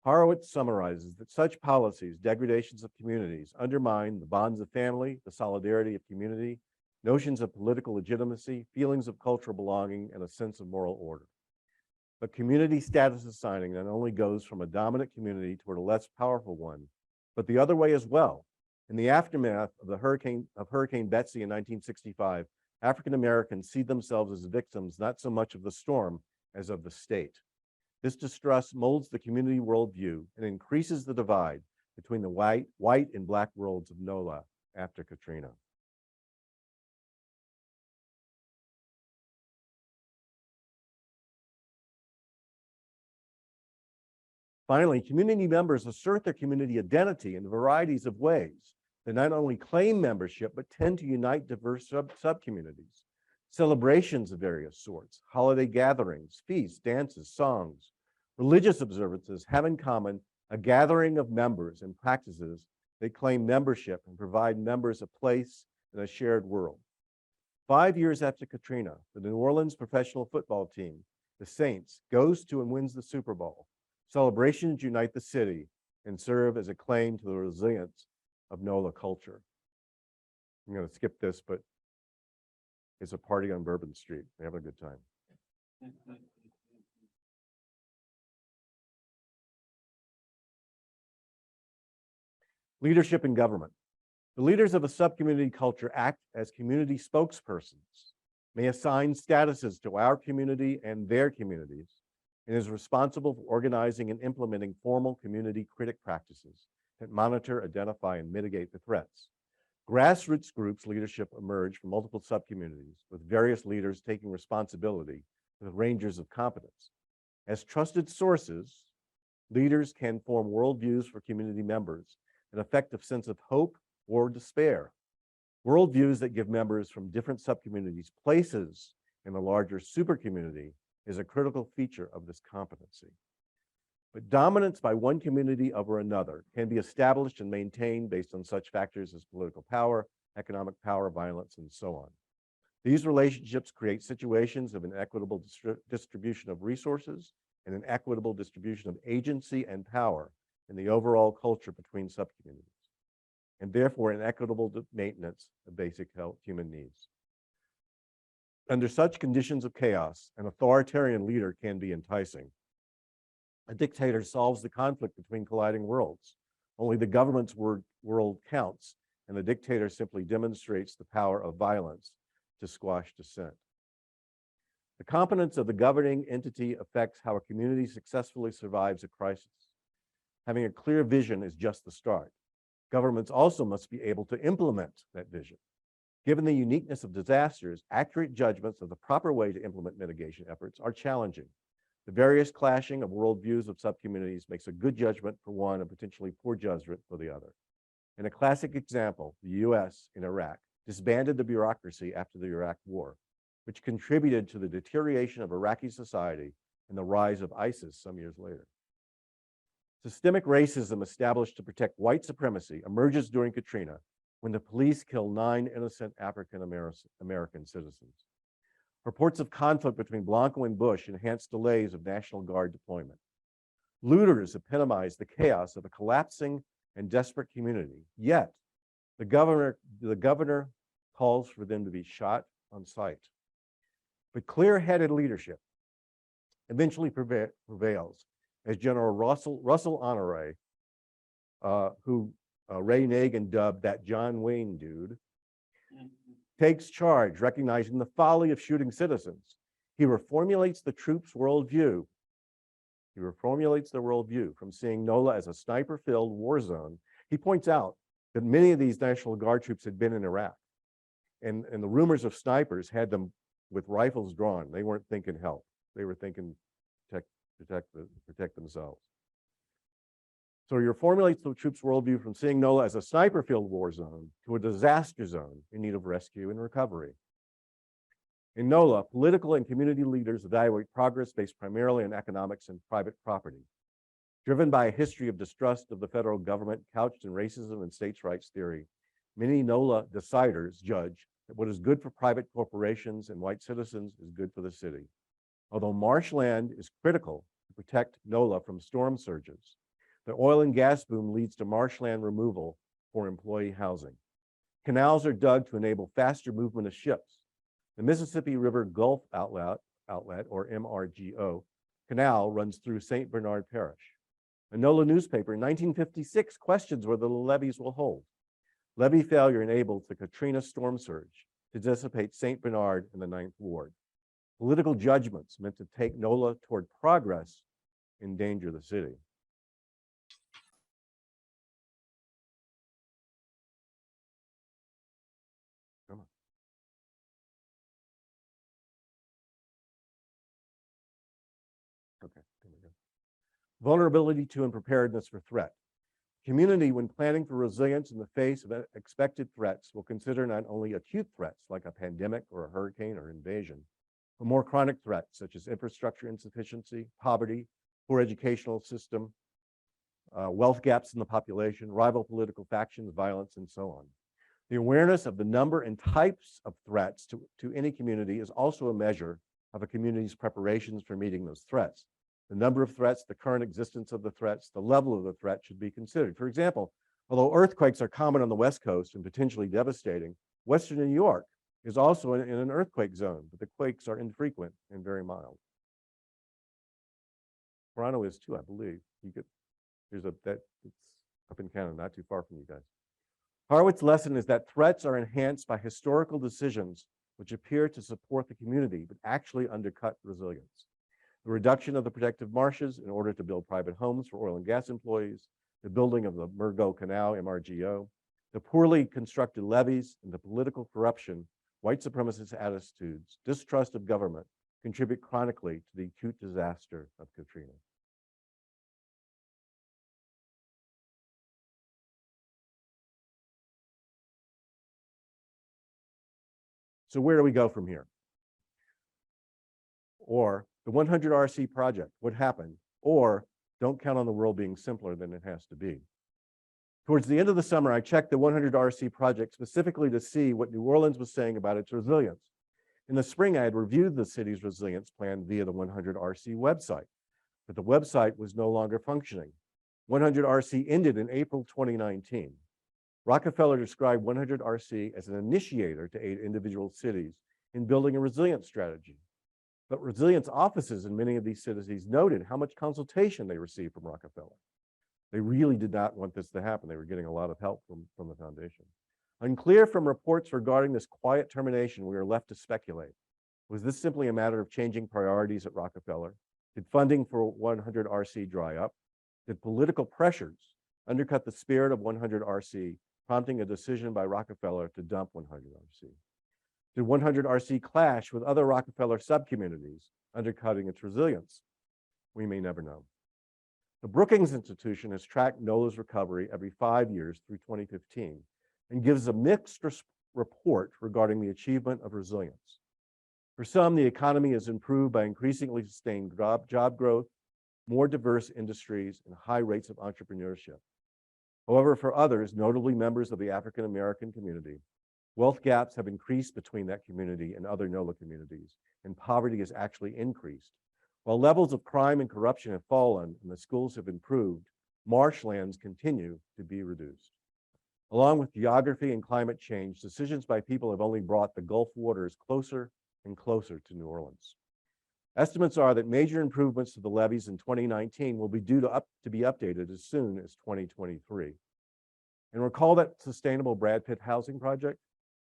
Horowitz summarizes that such policies, degradations of communities, undermine the bonds of family, the solidarity of community, notions of political legitimacy, feelings of cultural belonging, and a sense of moral order. But community status assigning not only goes from a dominant community toward a less powerful one, but the other way as well. In the aftermath of Hurricane Betsy in 1965, African Americans see themselves as victims not so much of the storm as of the state. This distrust molds the community worldview and increases the divide between the white and black worlds of NOLA after Katrina. Finally, community members assert their community identity in varieties of ways. They not only claim membership, but tend to unite diverse subcommunities. Celebrations of various sorts, holiday gatherings, feasts, dances, songs, religious observances have in common a gathering of members and practices that claim membership and provide members a place in a shared world. 5 years after Katrina, the New Orleans professional football team, the Saints, goes to and wins the Super Bowl. Celebrations unite the city and serve as a claim to the resilience of NOLA culture. I'm going to skip this, but it's a party on Bourbon Street. They're having a good time. Leadership in government. The leaders of a subcommunity culture act as community spokespersons, may assign statuses to our community and their communities, and is responsible for organizing and implementing formal community critic practices that monitor, identify, and mitigate the threats. Grassroots groups leadership emerge from multiple subcommunities, with various leaders taking responsibility with ranges of competence. As trusted sources, leaders can form worldviews for community members, an effective sense of hope or despair. Worldviews that give members from different subcommunities places in the larger supercommunity is a critical feature of this competency. But dominance by one community over another can be established and maintained based on such factors as political power, economic power, violence, and so on. These relationships create situations of an equitable distribution of resources and an equitable distribution of agency and power in the overall culture between subcommunities, and therefore an equitable maintenance of basic human needs. Under such conditions of chaos, an authoritarian leader can be enticing. A dictator solves the conflict between colliding worlds. Only the government's world counts, and the dictator simply demonstrates the power of violence to squash dissent. The competence of the governing entity affects how a community successfully survives a crisis. Having a clear vision is just the start. Governments also must be able to implement that vision. Given the uniqueness of disasters, accurate judgments of the proper way to implement mitigation efforts are challenging. The various clashing of worldviews of subcommunities makes a good judgment for one and potentially poor judgment for the other. In a classic example, the US in Iraq disbanded the bureaucracy after the Iraq War, which contributed to the deterioration of Iraqi society and the rise of ISIS some years later. Systemic racism established to protect white supremacy emerges during Katrina when the police kill 9 innocent African American citizens. Reports of conflict between Blanco and Bush enhanced delays of National Guard deployment. Looters epitomize the chaos of a collapsing and desperate community, yet the governor calls for them to be shot on sight. But clear-headed leadership eventually prevails, as General Russell Honore, who Ray Nagin dubbed that John Wayne dude, takes charge, recognizing the folly of shooting citizens. He reformulates the troops' worldview. He reformulates their worldview from seeing NOLA as a sniper-filled war zone. He points out that many of these National Guard troops had been in Iraq, and the rumors of snipers had them with rifles drawn. They weren't thinking help. They were thinking protect themselves. So he reformulates the troops' worldview from seeing NOLA as a sniper-filled war zone to a disaster zone in need of rescue and recovery. In NOLA, political and community leaders evaluate progress based primarily on economics and private property. Driven by a history of distrust of the federal government couched in racism and states' rights theory, many NOLA deciders judge that what is good for private corporations and white citizens is good for the city. Although marshland is critical to protect NOLA from storm surges, the oil and gas boom leads to marshland removal for employee housing. Canals are dug to enable faster movement of ships. The Mississippi River Gulf Outlet, or MRGO, canal runs through St. Bernard Parish. A NOLA newspaper in 1956 questions whether the levees will hold. Levee failure enabled the Katrina storm surge to dissipate St. Bernard in the 9th Ward. Political judgments meant to take NOLA toward progress endanger the city. Come on. Okay, there we go. Vulnerability to and preparedness for threat. Community, when planning for resilience in the face of expected threats, will consider not only acute threats like a pandemic or a hurricane or invasion, but more chronic threats such as infrastructure insufficiency, poverty, poor educational system, wealth gaps in the population, rival political factions, violence, and so on. The awareness of the number and types of threats to any community is also a measure of a community's preparations for meeting those threats. The number of threats, the current existence of the threats, the level of the threat should be considered. For example, although earthquakes are common on the West Coast and potentially devastating, Western New York is also in an earthquake zone, but the quakes are infrequent and very mild. Toronto is too, I believe. It's up in Canada, not too far from you guys. Harwood's lesson is that threats are enhanced by historical decisions which appear to support the community, but actually undercut resilience. The reduction of the protective marshes in order to build private homes for oil and gas employees, the building of the Murgo Canal, MRGO, the poorly constructed levees, and the political corruption, white supremacist attitudes, distrust of government contribute chronically to the acute disaster of Katrina. So where do we go from here? Or the 100 RC project, what happened? Or don't count on the world being simpler than it has to be. Towards the end of the summer, I checked the 100 RC project specifically to see what New Orleans was saying about its resilience. In the spring, I had reviewed the city's resilience plan via the 100 RC website, but the website was no longer functioning. 100 RC ended in April 2019. Rockefeller described 100 RC as an initiator to aid individual cities in building a resilience strategy. But resilience offices in many of these cities noted how much consultation they received from Rockefeller. They really did not want this to happen. They were getting a lot of help from the foundation. Unclear from reports regarding this quiet termination, we are left to speculate. Was this simply a matter of changing priorities at Rockefeller? Did funding for 100 RC dry up? Did political pressures undercut the spirit of 100 RC, prompting a decision by Rockefeller to dump 100 RC? Did 100 RC clash with other Rockefeller subcommunities, undercutting its resilience? We may never know. The Brookings Institution has tracked NOLA's recovery every 5 years through 2015 and gives a mixed report regarding the achievement of resilience. For some, the economy has improved by increasingly sustained job growth, more diverse industries, and high rates of entrepreneurship. However, for others, notably members of the African American community, wealth gaps have increased between that community and other NOLA communities, and poverty has actually increased. While levels of crime and corruption have fallen and the schools have improved, marshlands continue to be reduced. Along with geography and climate change, decisions by people have only brought the Gulf waters closer and closer to New Orleans. Estimates are that major improvements to the levees in 2019 will be due to be updated as soon as 2023. And recall that sustainable Brad Pitt housing project?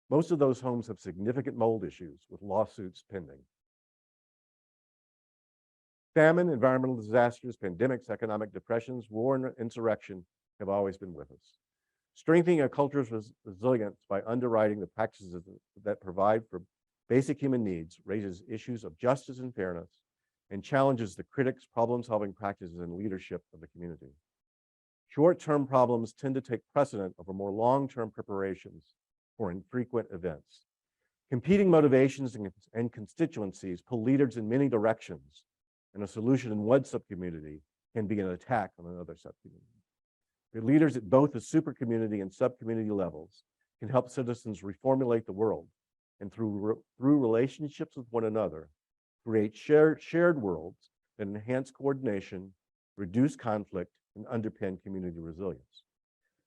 Most of those homes have significant mold issues with lawsuits pending. Famine, environmental disasters, pandemics, economic depressions, war, and insurrection have always been with us. Strengthening a culture's resilience by underwriting the practices that provide for basic human needs raises issues of justice and fairness and challenges the critics' problem-solving practices and leadership of the community. Short-term problems tend to take precedent over more long-term preparations for infrequent events. Competing motivations and constituencies pull leaders in many directions, and a solution in one subcommunity can be an attack on another subcommunity. The leaders at both the supercommunity and subcommunity levels can help citizens reformulate the world, and through relationships with one another, create shared worlds that enhance coordination, reduce conflict, and underpin community resilience.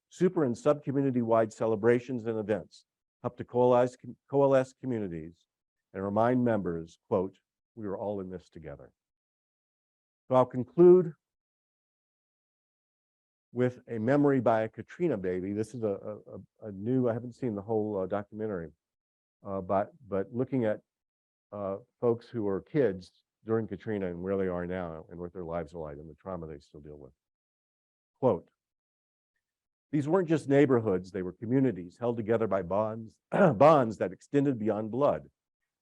Super and subcommunity-wide celebrations and events help to coalesce communities and remind members, quote, "We are all in this together." So I'll conclude with a memory by a Katrina baby. This is a new, I haven't seen the whole documentary, but looking at folks who are kids during Katrina and where they are now and what their lives are like and the trauma they still deal with. Quote, "These weren't just neighborhoods, they were communities held together by bonds, bonds that extended beyond blood,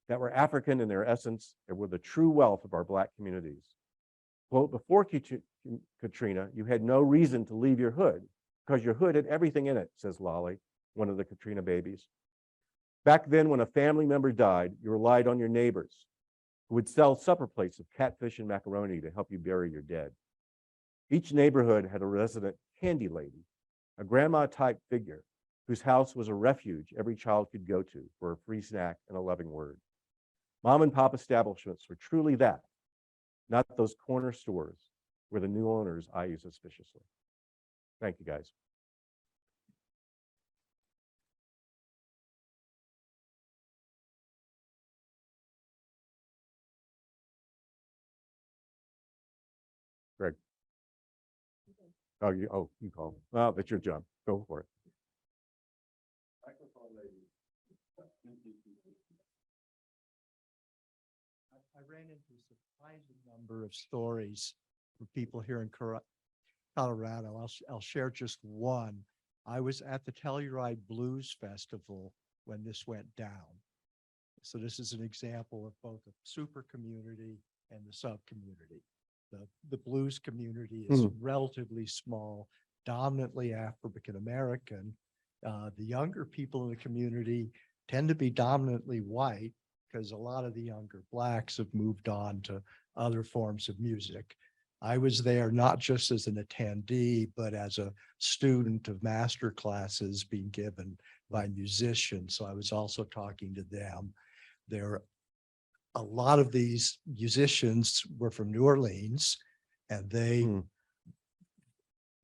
that were African in their essence and were the true wealth of our Black communities. Quote, before Katrina, you had no reason to leave your hood. because your hood had everything in it, says Lolly, one of the Katrina babies. Back then, when a family member died, you relied on your neighbors who would sell supper plates of catfish and macaroni to help you bury your dead. Each neighborhood had a resident handy lady, a grandma-type figure whose house was a refuge every child could go to for a free snack and a loving word. Mom and pop establishments were truly that, not those corner stores where the new owners eye you suspiciously. Thank you, guys. Greg. Oh, you call. Well, that's your job. Go for it. I ran into a surprising number of stories from people here in Colorado. I'll share just one. I was at the Telluride Blues Festival when this went down. So this is an example of both the super community and the sub community. The blues community is relatively small, dominantly African American. The younger people in the community tend to be dominantly white because a lot of the younger blacks have moved on to other forms of music. I was there not just as an attendee, but as a student of master classes being given by musicians. So I was also talking to them. A lot of these musicians were from New Orleans, and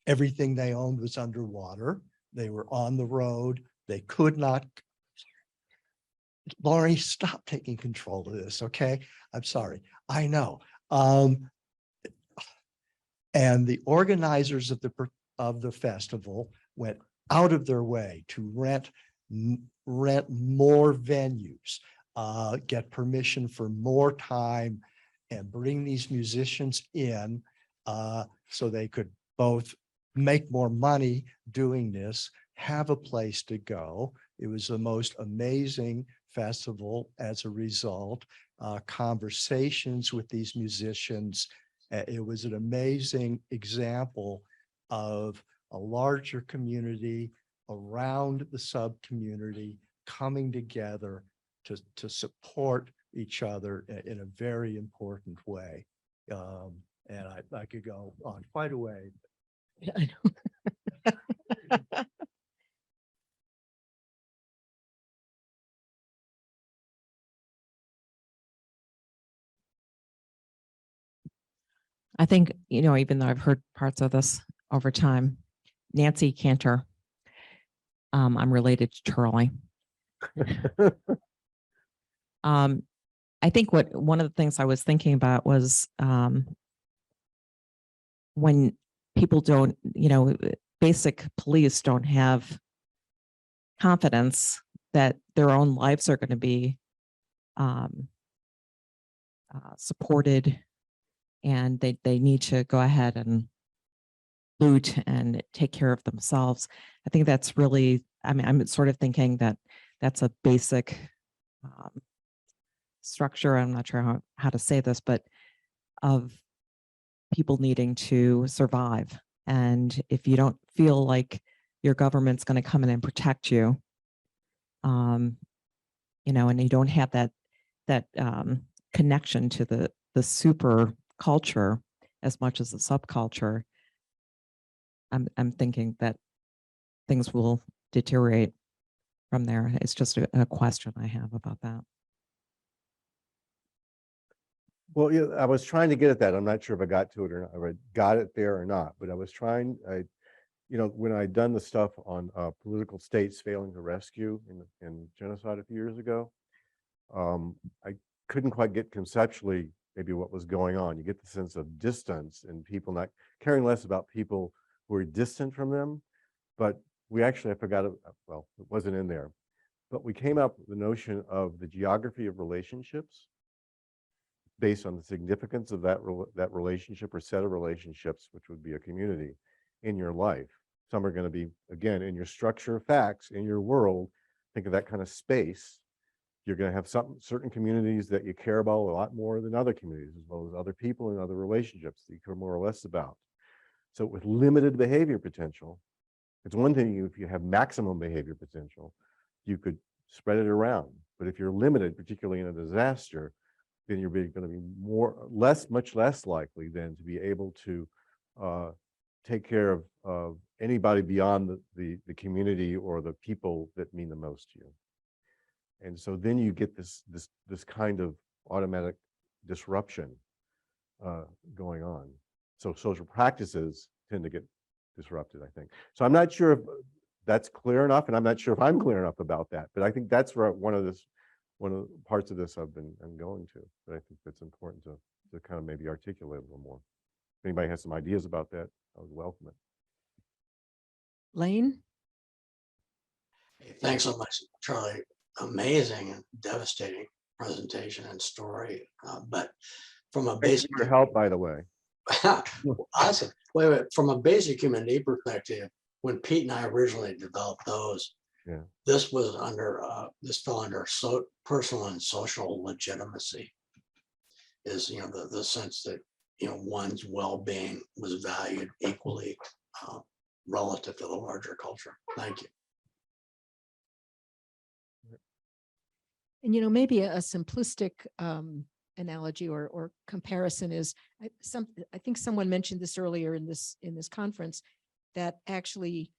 everything they owned was underwater. They were on the road. They could not. Laurie, stop taking control of this, okay? I'm sorry. I know. And the organizers of the festival went out of their way to rent more venues, get permission for more time, and bring these musicians in so they could both make more money doing this, have a place to go. It was the most amazing festival as a result. Conversations with these musicians. It was an amazing example of a larger community around the sub-community coming together to support each other in a very important way. And I could go on quite a way. I know. I think, even though I've heard parts of this over time, Nancy Kantor, I'm related to Charlie. I think one of the things I was thinking about was when people don't, basic police don't have confidence that their own lives are going to be supported, and they need to go ahead and loot and take care of themselves. I think that's really, I'm sort of thinking that that's a basic structure. I'm not sure how to say this, but of people needing to survive. And if you don't feel like your government's going to come in and protect you, and you don't have that connection to the super culture as much as the subculture, I'm thinking that things will deteriorate from there. It's just a question I have about that. Well, yeah, I was trying to get at that. I'm not sure if I got to it or not, if I got it there or not, but I was trying, when I'd done the stuff on political states failing to rescue in genocide a few years ago, I couldn't quite get conceptually maybe what was going on. You get the sense of distance and people not caring less about people who are distant from them. But we actually, I forgot, well, it wasn't in there, but we came up with the notion of the geography of relationships based on the significance of that relationship or set of relationships, which would be a community in your life. Some are going to be, again, in your structure of facts, in your world. Think of that kind of space. You're going to have certain communities that you care about a lot more than other communities, as well as other people and other relationships that you care more or less about. So with limited behavior potential, It's one thing if you have maximum behavior potential, you could spread it around. But if you're limited, particularly in a disaster, then you're going to be much less likely then to be able to take care of anybody beyond the community or the people that mean the most to you. And so then you get this kind of automatic disruption going on. So social practices tend to get disrupted, I think. So I'm not sure if that's clear enough, and I'm not sure if I'm clear enough about that, but I think that's where one of the parts of this I'm going to. But I think that's important to kind of maybe articulate a little more. If anybody has some ideas about that, I would welcome it. Lane? Hey, thanks so much, Charlie. Amazing and devastating presentation and story. But from a Thank you basic for your help, by the way. awesome. Wait, from a basic human need perspective, when Pete and I originally developed those, Yeah. this was under this fell under personal and social legitimacy. Is the sense that one's well-being was valued equally relative to the larger culture. Thank you. And maybe a simplistic analogy or comparison is I think someone mentioned this earlier in this conference, that actually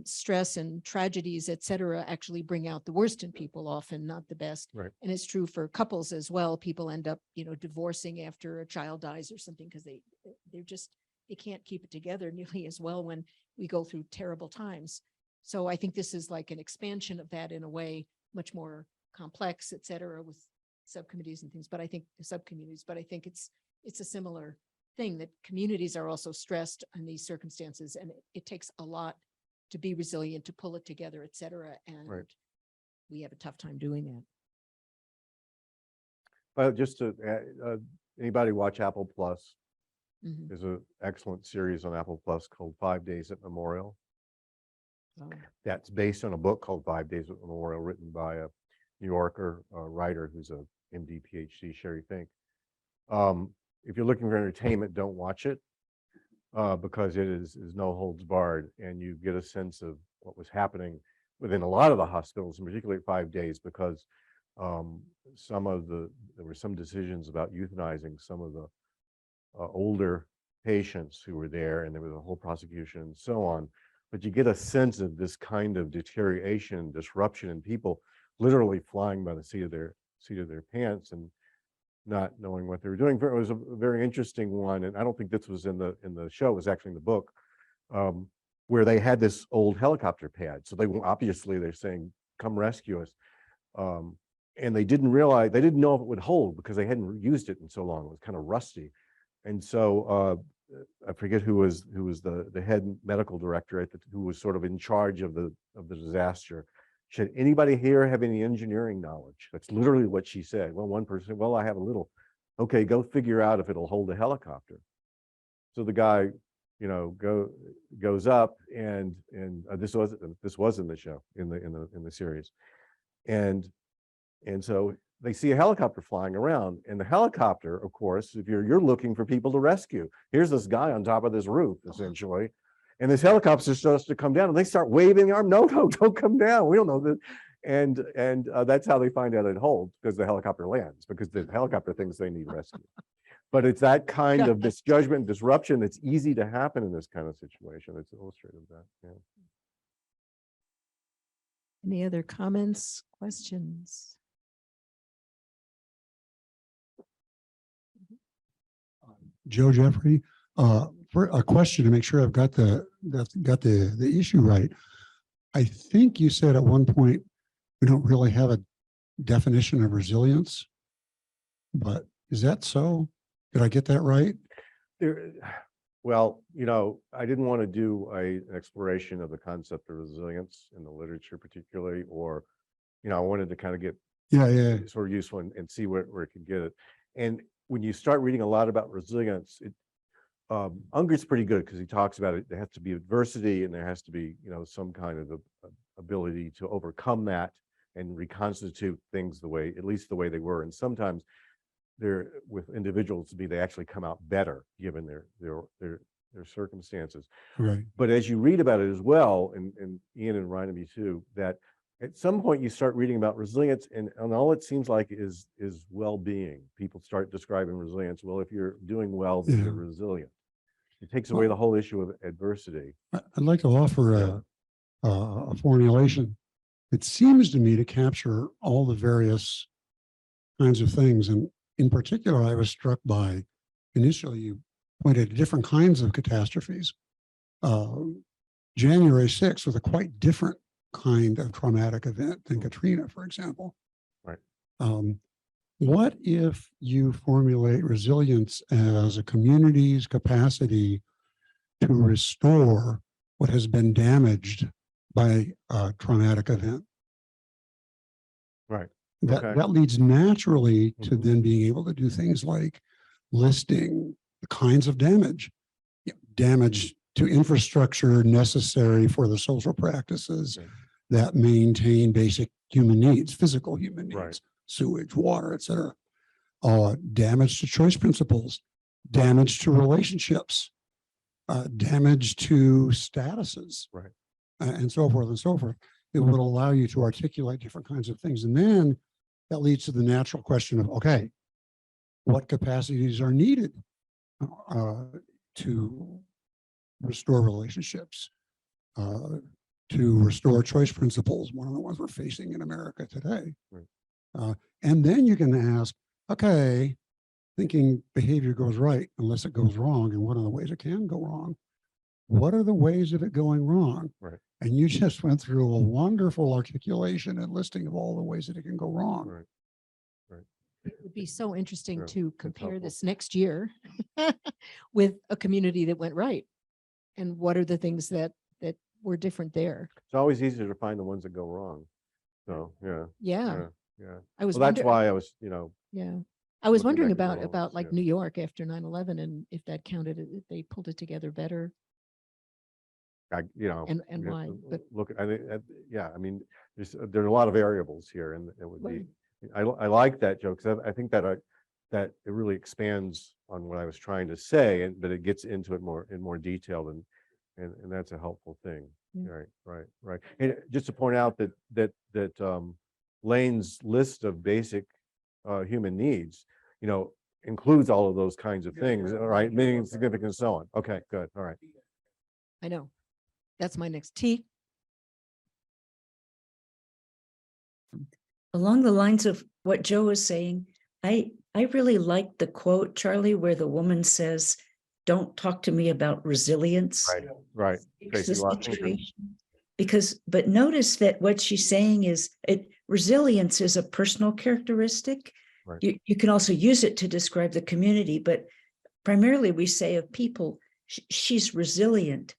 stress and tragedies, et cetera, actually bring out the worst in people, often not the best. Right. And it's true for couples as well. People end up divorcing after a child dies or something because they can't keep it together nearly as well when we go through terrible times. So I think this is like an expansion of that in a way, much more complex, et cetera, with subcommittees and things, but I think it's a similar thing, that communities are also stressed in these circumstances, and it takes a lot to be resilient, to pull it together, et cetera. And Right. we have a tough time doing that. But just to anybody watch Apple Plus? Mhm. There's an excellent series on Apple Plus called 5 Days at Memorial. So, That's based on a book called 5 Days at Memorial, written by a New Yorker writer who's a MD, Ph.D, Sherry Fink. If you're looking for entertainment, don't watch it because it is no holds barred, and you get a sense of what was happening within a lot of the hospitals, and particularly 5 days, because there were some decisions about euthanizing some of the older patients who were there, and there was a whole prosecution and so on. But you get a sense of this kind of deterioration, disruption, and people literally flying by the seat of their pants and not knowing what they were doing. It was a very interesting one, and I don't think this was in the show. It was actually in the book, where they had this old helicopter pad. So they're saying, "Come rescue us," and they didn't know if it would hold because they hadn't used it in so long. It was kind of rusty, and so I forget who was the head medical director who was sort of in charge of the disaster. Should anybody here have any engineering knowledge? That's literally what she said. Well, one person said, well, I have a little. Okay, go figure out if it'll hold a helicopter. So the guy, goes up, and this was in the show, in the series, and so they see a helicopter flying around, and the helicopter, of course, if you're looking for people to rescue, here's this guy on top of this roof, essentially. And this helicopter starts to come down, and they start waving the arm. No, don't come down. We don't know that. And that's how they find out it holds, because the helicopter lands, because the helicopter thinks they need rescue. But it's that kind of misjudgment, disruption that's easy to happen in this kind of situation. It's illustrative of that. Yeah. any other comments, questions? Joe Jeffrey, for a question to make sure I've got the issue right. I think you said at one point we don't really have a definition of resilience, but is that so? Did I get that right? Well, I didn't want to do an exploration of the concept of resilience in the literature particularly, or, I wanted to kind of get sort of useful and see where it could get it. And when you start reading a lot about resilience, Unger's pretty good because he talks about it. There has to be adversity, and there has to be, some kind of ability to overcome that and reconstitute things at least the way they were. And sometimes with individuals they actually come out better given their their circumstances. Right. But as you read about it as well, and Ian and Ryan you too, that at some point you start reading about resilience, and all it seems like is well-being. People start describing resilience. Well, if you're doing well, then Yeah. you're resilient. It takes away the whole issue of adversity. I'd like to offer a formulation. It seems to me to capture all the various kinds of things. And in particular, I was struck by, initially you pointed to different kinds of catastrophes. January 6th was a quite different kind of traumatic event than Katrina, for example. Right. What if you formulate resilience as a community's capacity to restore what has been damaged by a traumatic event? Right. That, Okay. that leads naturally to Mhm. then being able to do things like listing the kinds of damage, damage to infrastructure necessary for the social practices Yeah. that maintain basic human needs, physical human needs, Right. sewage, water, et cetera. Damage to choice principles, damage to relationships, damage to statuses, Right. and so forth and so forth. It would allow you to articulate different kinds of things. And then that leads to the natural question of, okay, what capacities are needed to restore relationships, to restore choice principles, one of the ones we're facing in America today. Right. And then you can ask, okay, thinking behavior goes right unless it goes wrong, and one of the ways it can go wrong, what are the ways of it going wrong? Right. And you just went through a wonderful articulation and listing of all the ways that it can go wrong. Right. Right. It would be so interesting Yeah, to that's compare helpful. this next year with a community that went right. And what are the things that were different there? It's always easier to find the ones that go wrong. So, yeah. Yeah, Yeah. I was Well, that's wondering, why I was, yeah. I was looking wondering back at the about ones, like yeah. New York after 9/11 and if that counted, if they pulled it together better and you know, why, but look, I think, yeah, I mean, there's a lot of variables here, and it would be, Right. I like that joke, because I think that that it really expands on what I was trying to say, but it gets into it in more detail, and that's a helpful thing. Yeah. Right. And just to point out that Lane's list of basic human needs, includes all of those kinds of things, right? Meaning, significant, and so on. Okay, good. All right. I know. That's my next T. Along the lines of what Joe was saying, I really like the quote, Charlie, where the woman says, "Don't talk to me about resilience." Right. Fix Tracy the Washington. situation. But notice that what she's saying is resilience is a personal characteristic. Right. You can also use it to describe the community, but primarily we say of people, she's resilient.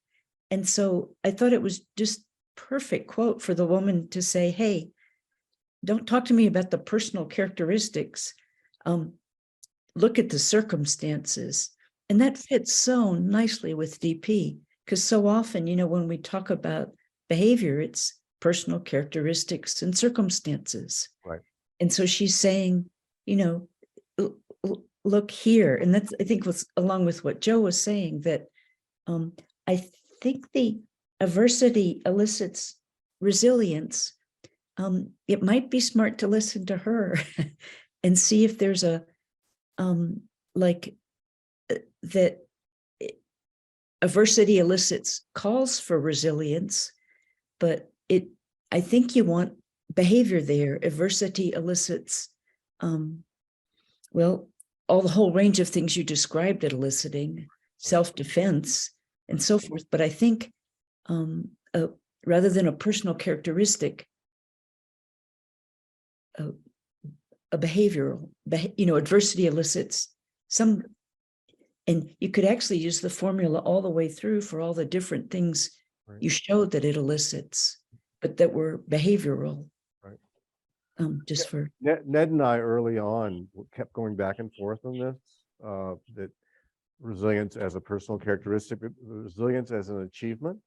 And so I thought it was just perfect quote for the woman to say, hey, don't talk to me about the personal characteristics. Look at the circumstances. And that fits so nicely with DP, because so often, when we talk about behavior, it's personal characteristics and circumstances. Right. And so she's saying, look here. And that's, I think, was along with what Joe was saying, that I think the adversity elicits resilience. It might be smart to listen to her and see if there's a that adversity elicits calls for resilience, but I think you want behavior there. Adversity elicits, all the whole range of things you described it eliciting, self-defense and so forth. But I think rather than a personal characteristic, a behavioral, adversity elicits some, and you could actually use the formula all the way through for all the different things Right. you showed that it elicits, but that were behavioral. Right. Just for Ned and I early on kept going back and forth on this, that resilience as a personal characteristic, but resilience as an achievement,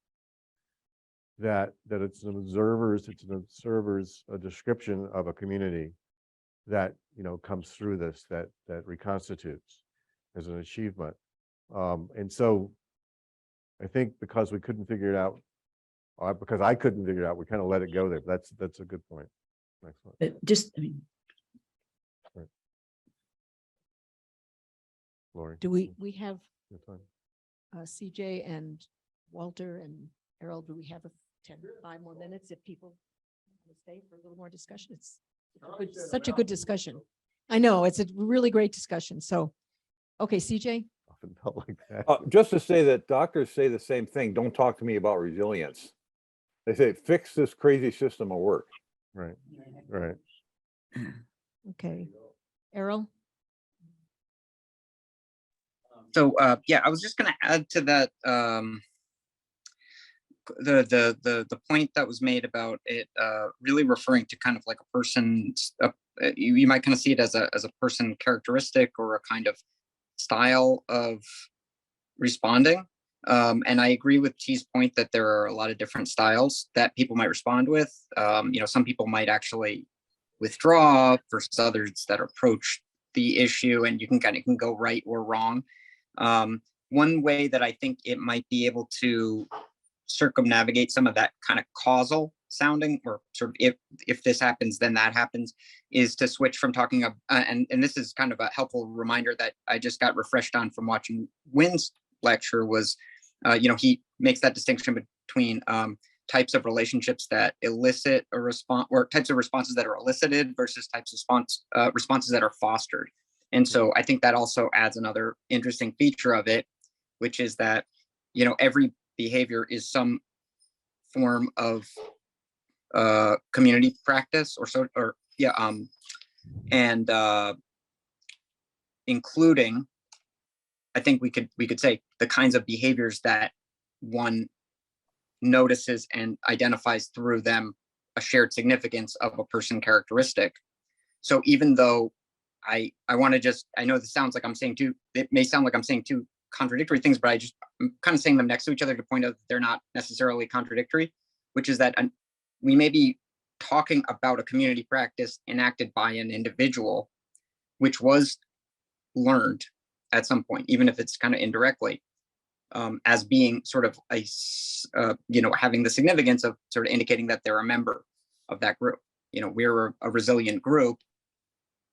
that it's an observer's description of a community that comes through this, that reconstitutes as an achievement. And so I think because we couldn't figure it out, because I couldn't figure it out, we kind of let it go there. That's a good point. Excellent. But just, I mean, Lori. Do we have your time. CJ and Walter and Errol, do we have 5 more minutes if people want to stay for a little more discussion? It's such a good discussion. I know, it's a really great discussion. So, okay, CJ? Often felt like that. Just to say that doctors say the same thing. Don't talk to me about resilience. They say, fix this crazy system of work. Right, right. Okay. Errol? So yeah, I was just going to add to that the point that was made about it really referring to kind of like a person's you might kind of see it as a person characteristic or a kind of style of responding. And I agree with T's point that there are a lot of different styles that people might respond with. Some people might actually withdraw versus others that approach the issue, and you can go right or wrong. One way that I think it might be able to circumnavigate some of that kind of causal sounding, or sort of if this happens, then that happens, is to switch from talking about, and this is kind of a helpful reminder that I just got refreshed on from watching Wynn's lecture, was, he makes that distinction between types of relationships that elicit a response, or types of responses that are elicited versus types of responses that are fostered. And so I think that also adds another interesting feature of it, which is that, every behavior is some form of community practice and including, I think we could say, the kinds of behaviors that one notices and identifies through them a shared significance of a person characteristic. So even though I want to I know this sounds like it may sound like I'm saying two contradictory things, but I'm kind of saying them next to each other to point out that they're not necessarily contradictory, which is that we may be talking about a community practice enacted by an individual, which was learned at some point, even if it's kind of indirectly, as being sort of having the significance of sort of indicating that they're a member of that group. We're a resilient group,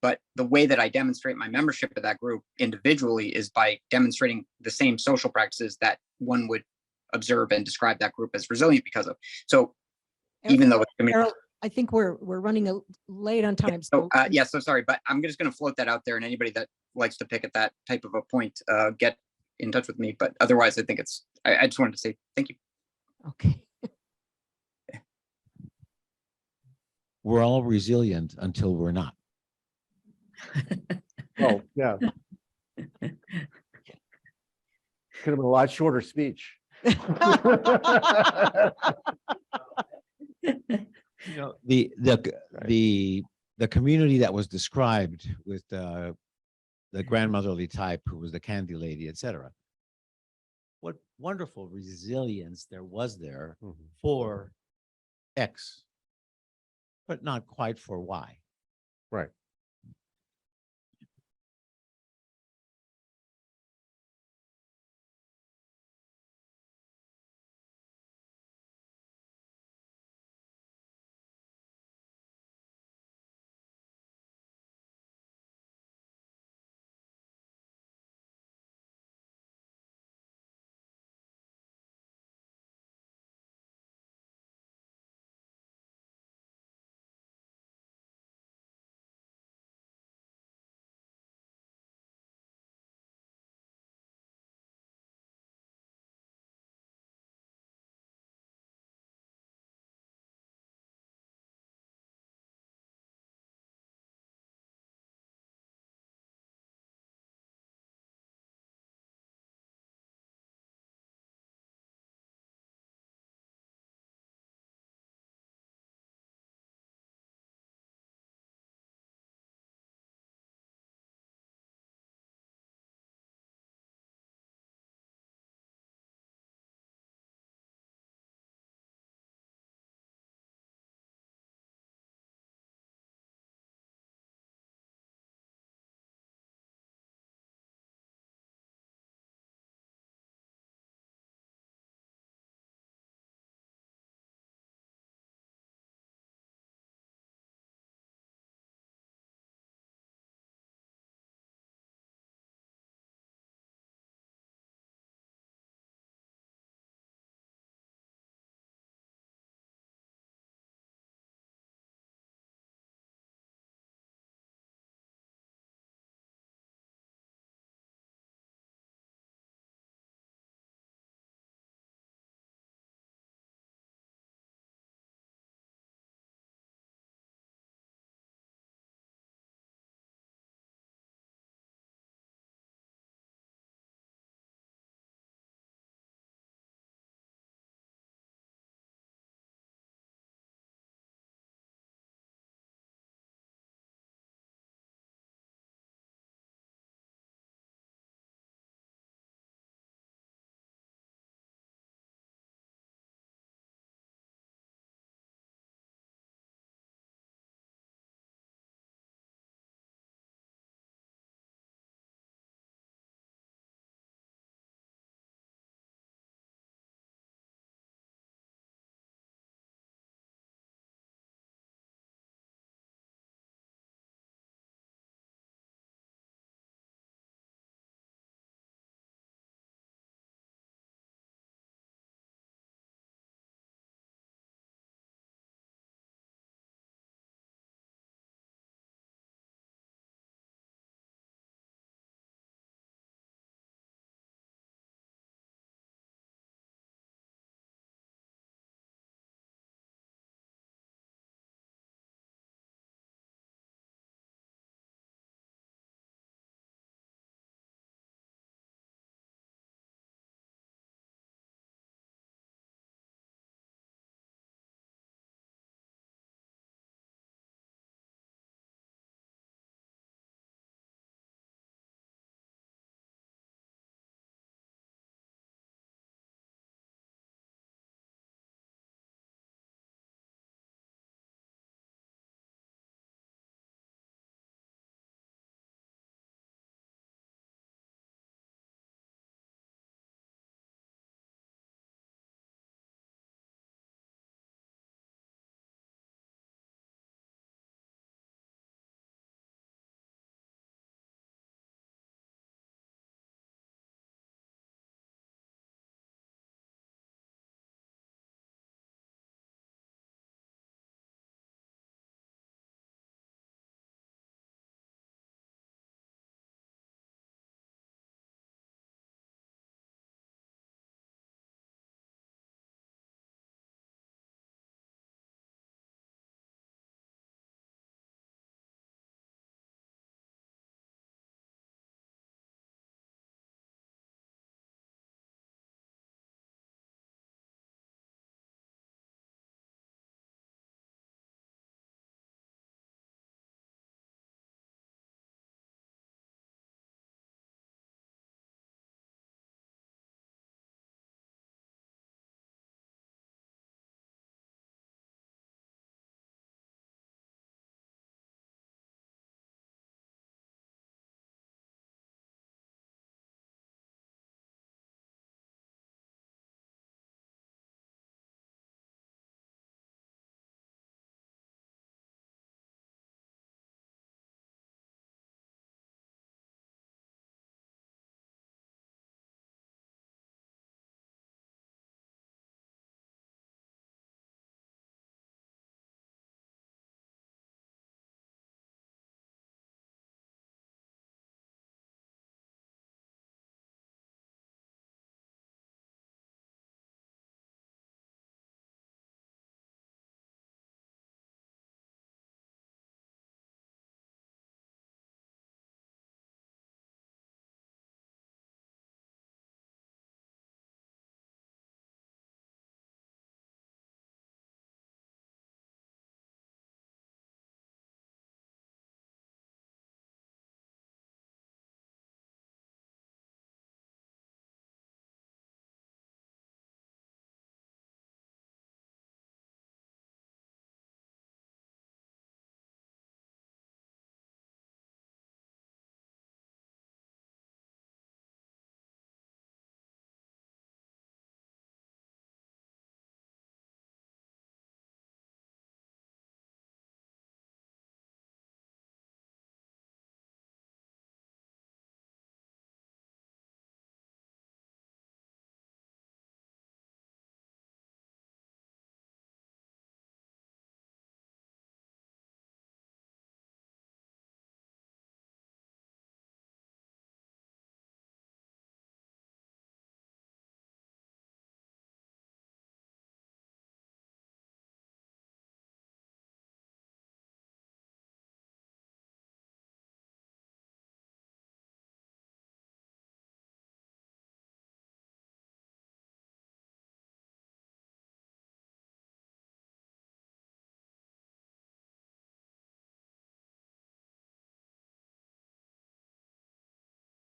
but the way that I demonstrate my membership of that group individually is by demonstrating the same social practices that one would observe and describe that group as resilient because of. So even though it's Errol, I think we're running late on time. so sorry, but I'm just going to float that out there, and anybody that likes to pick at that type of a point, get in touch with me. But otherwise, I think I just wanted to say thank you. Okay. We're all resilient until we're not. Oh, yeah. Could have been a lot shorter speech. The community that was described with the grandmotherly type who was the candy lady, etc. What wonderful resilience there was there for X, but not quite for Y. Right.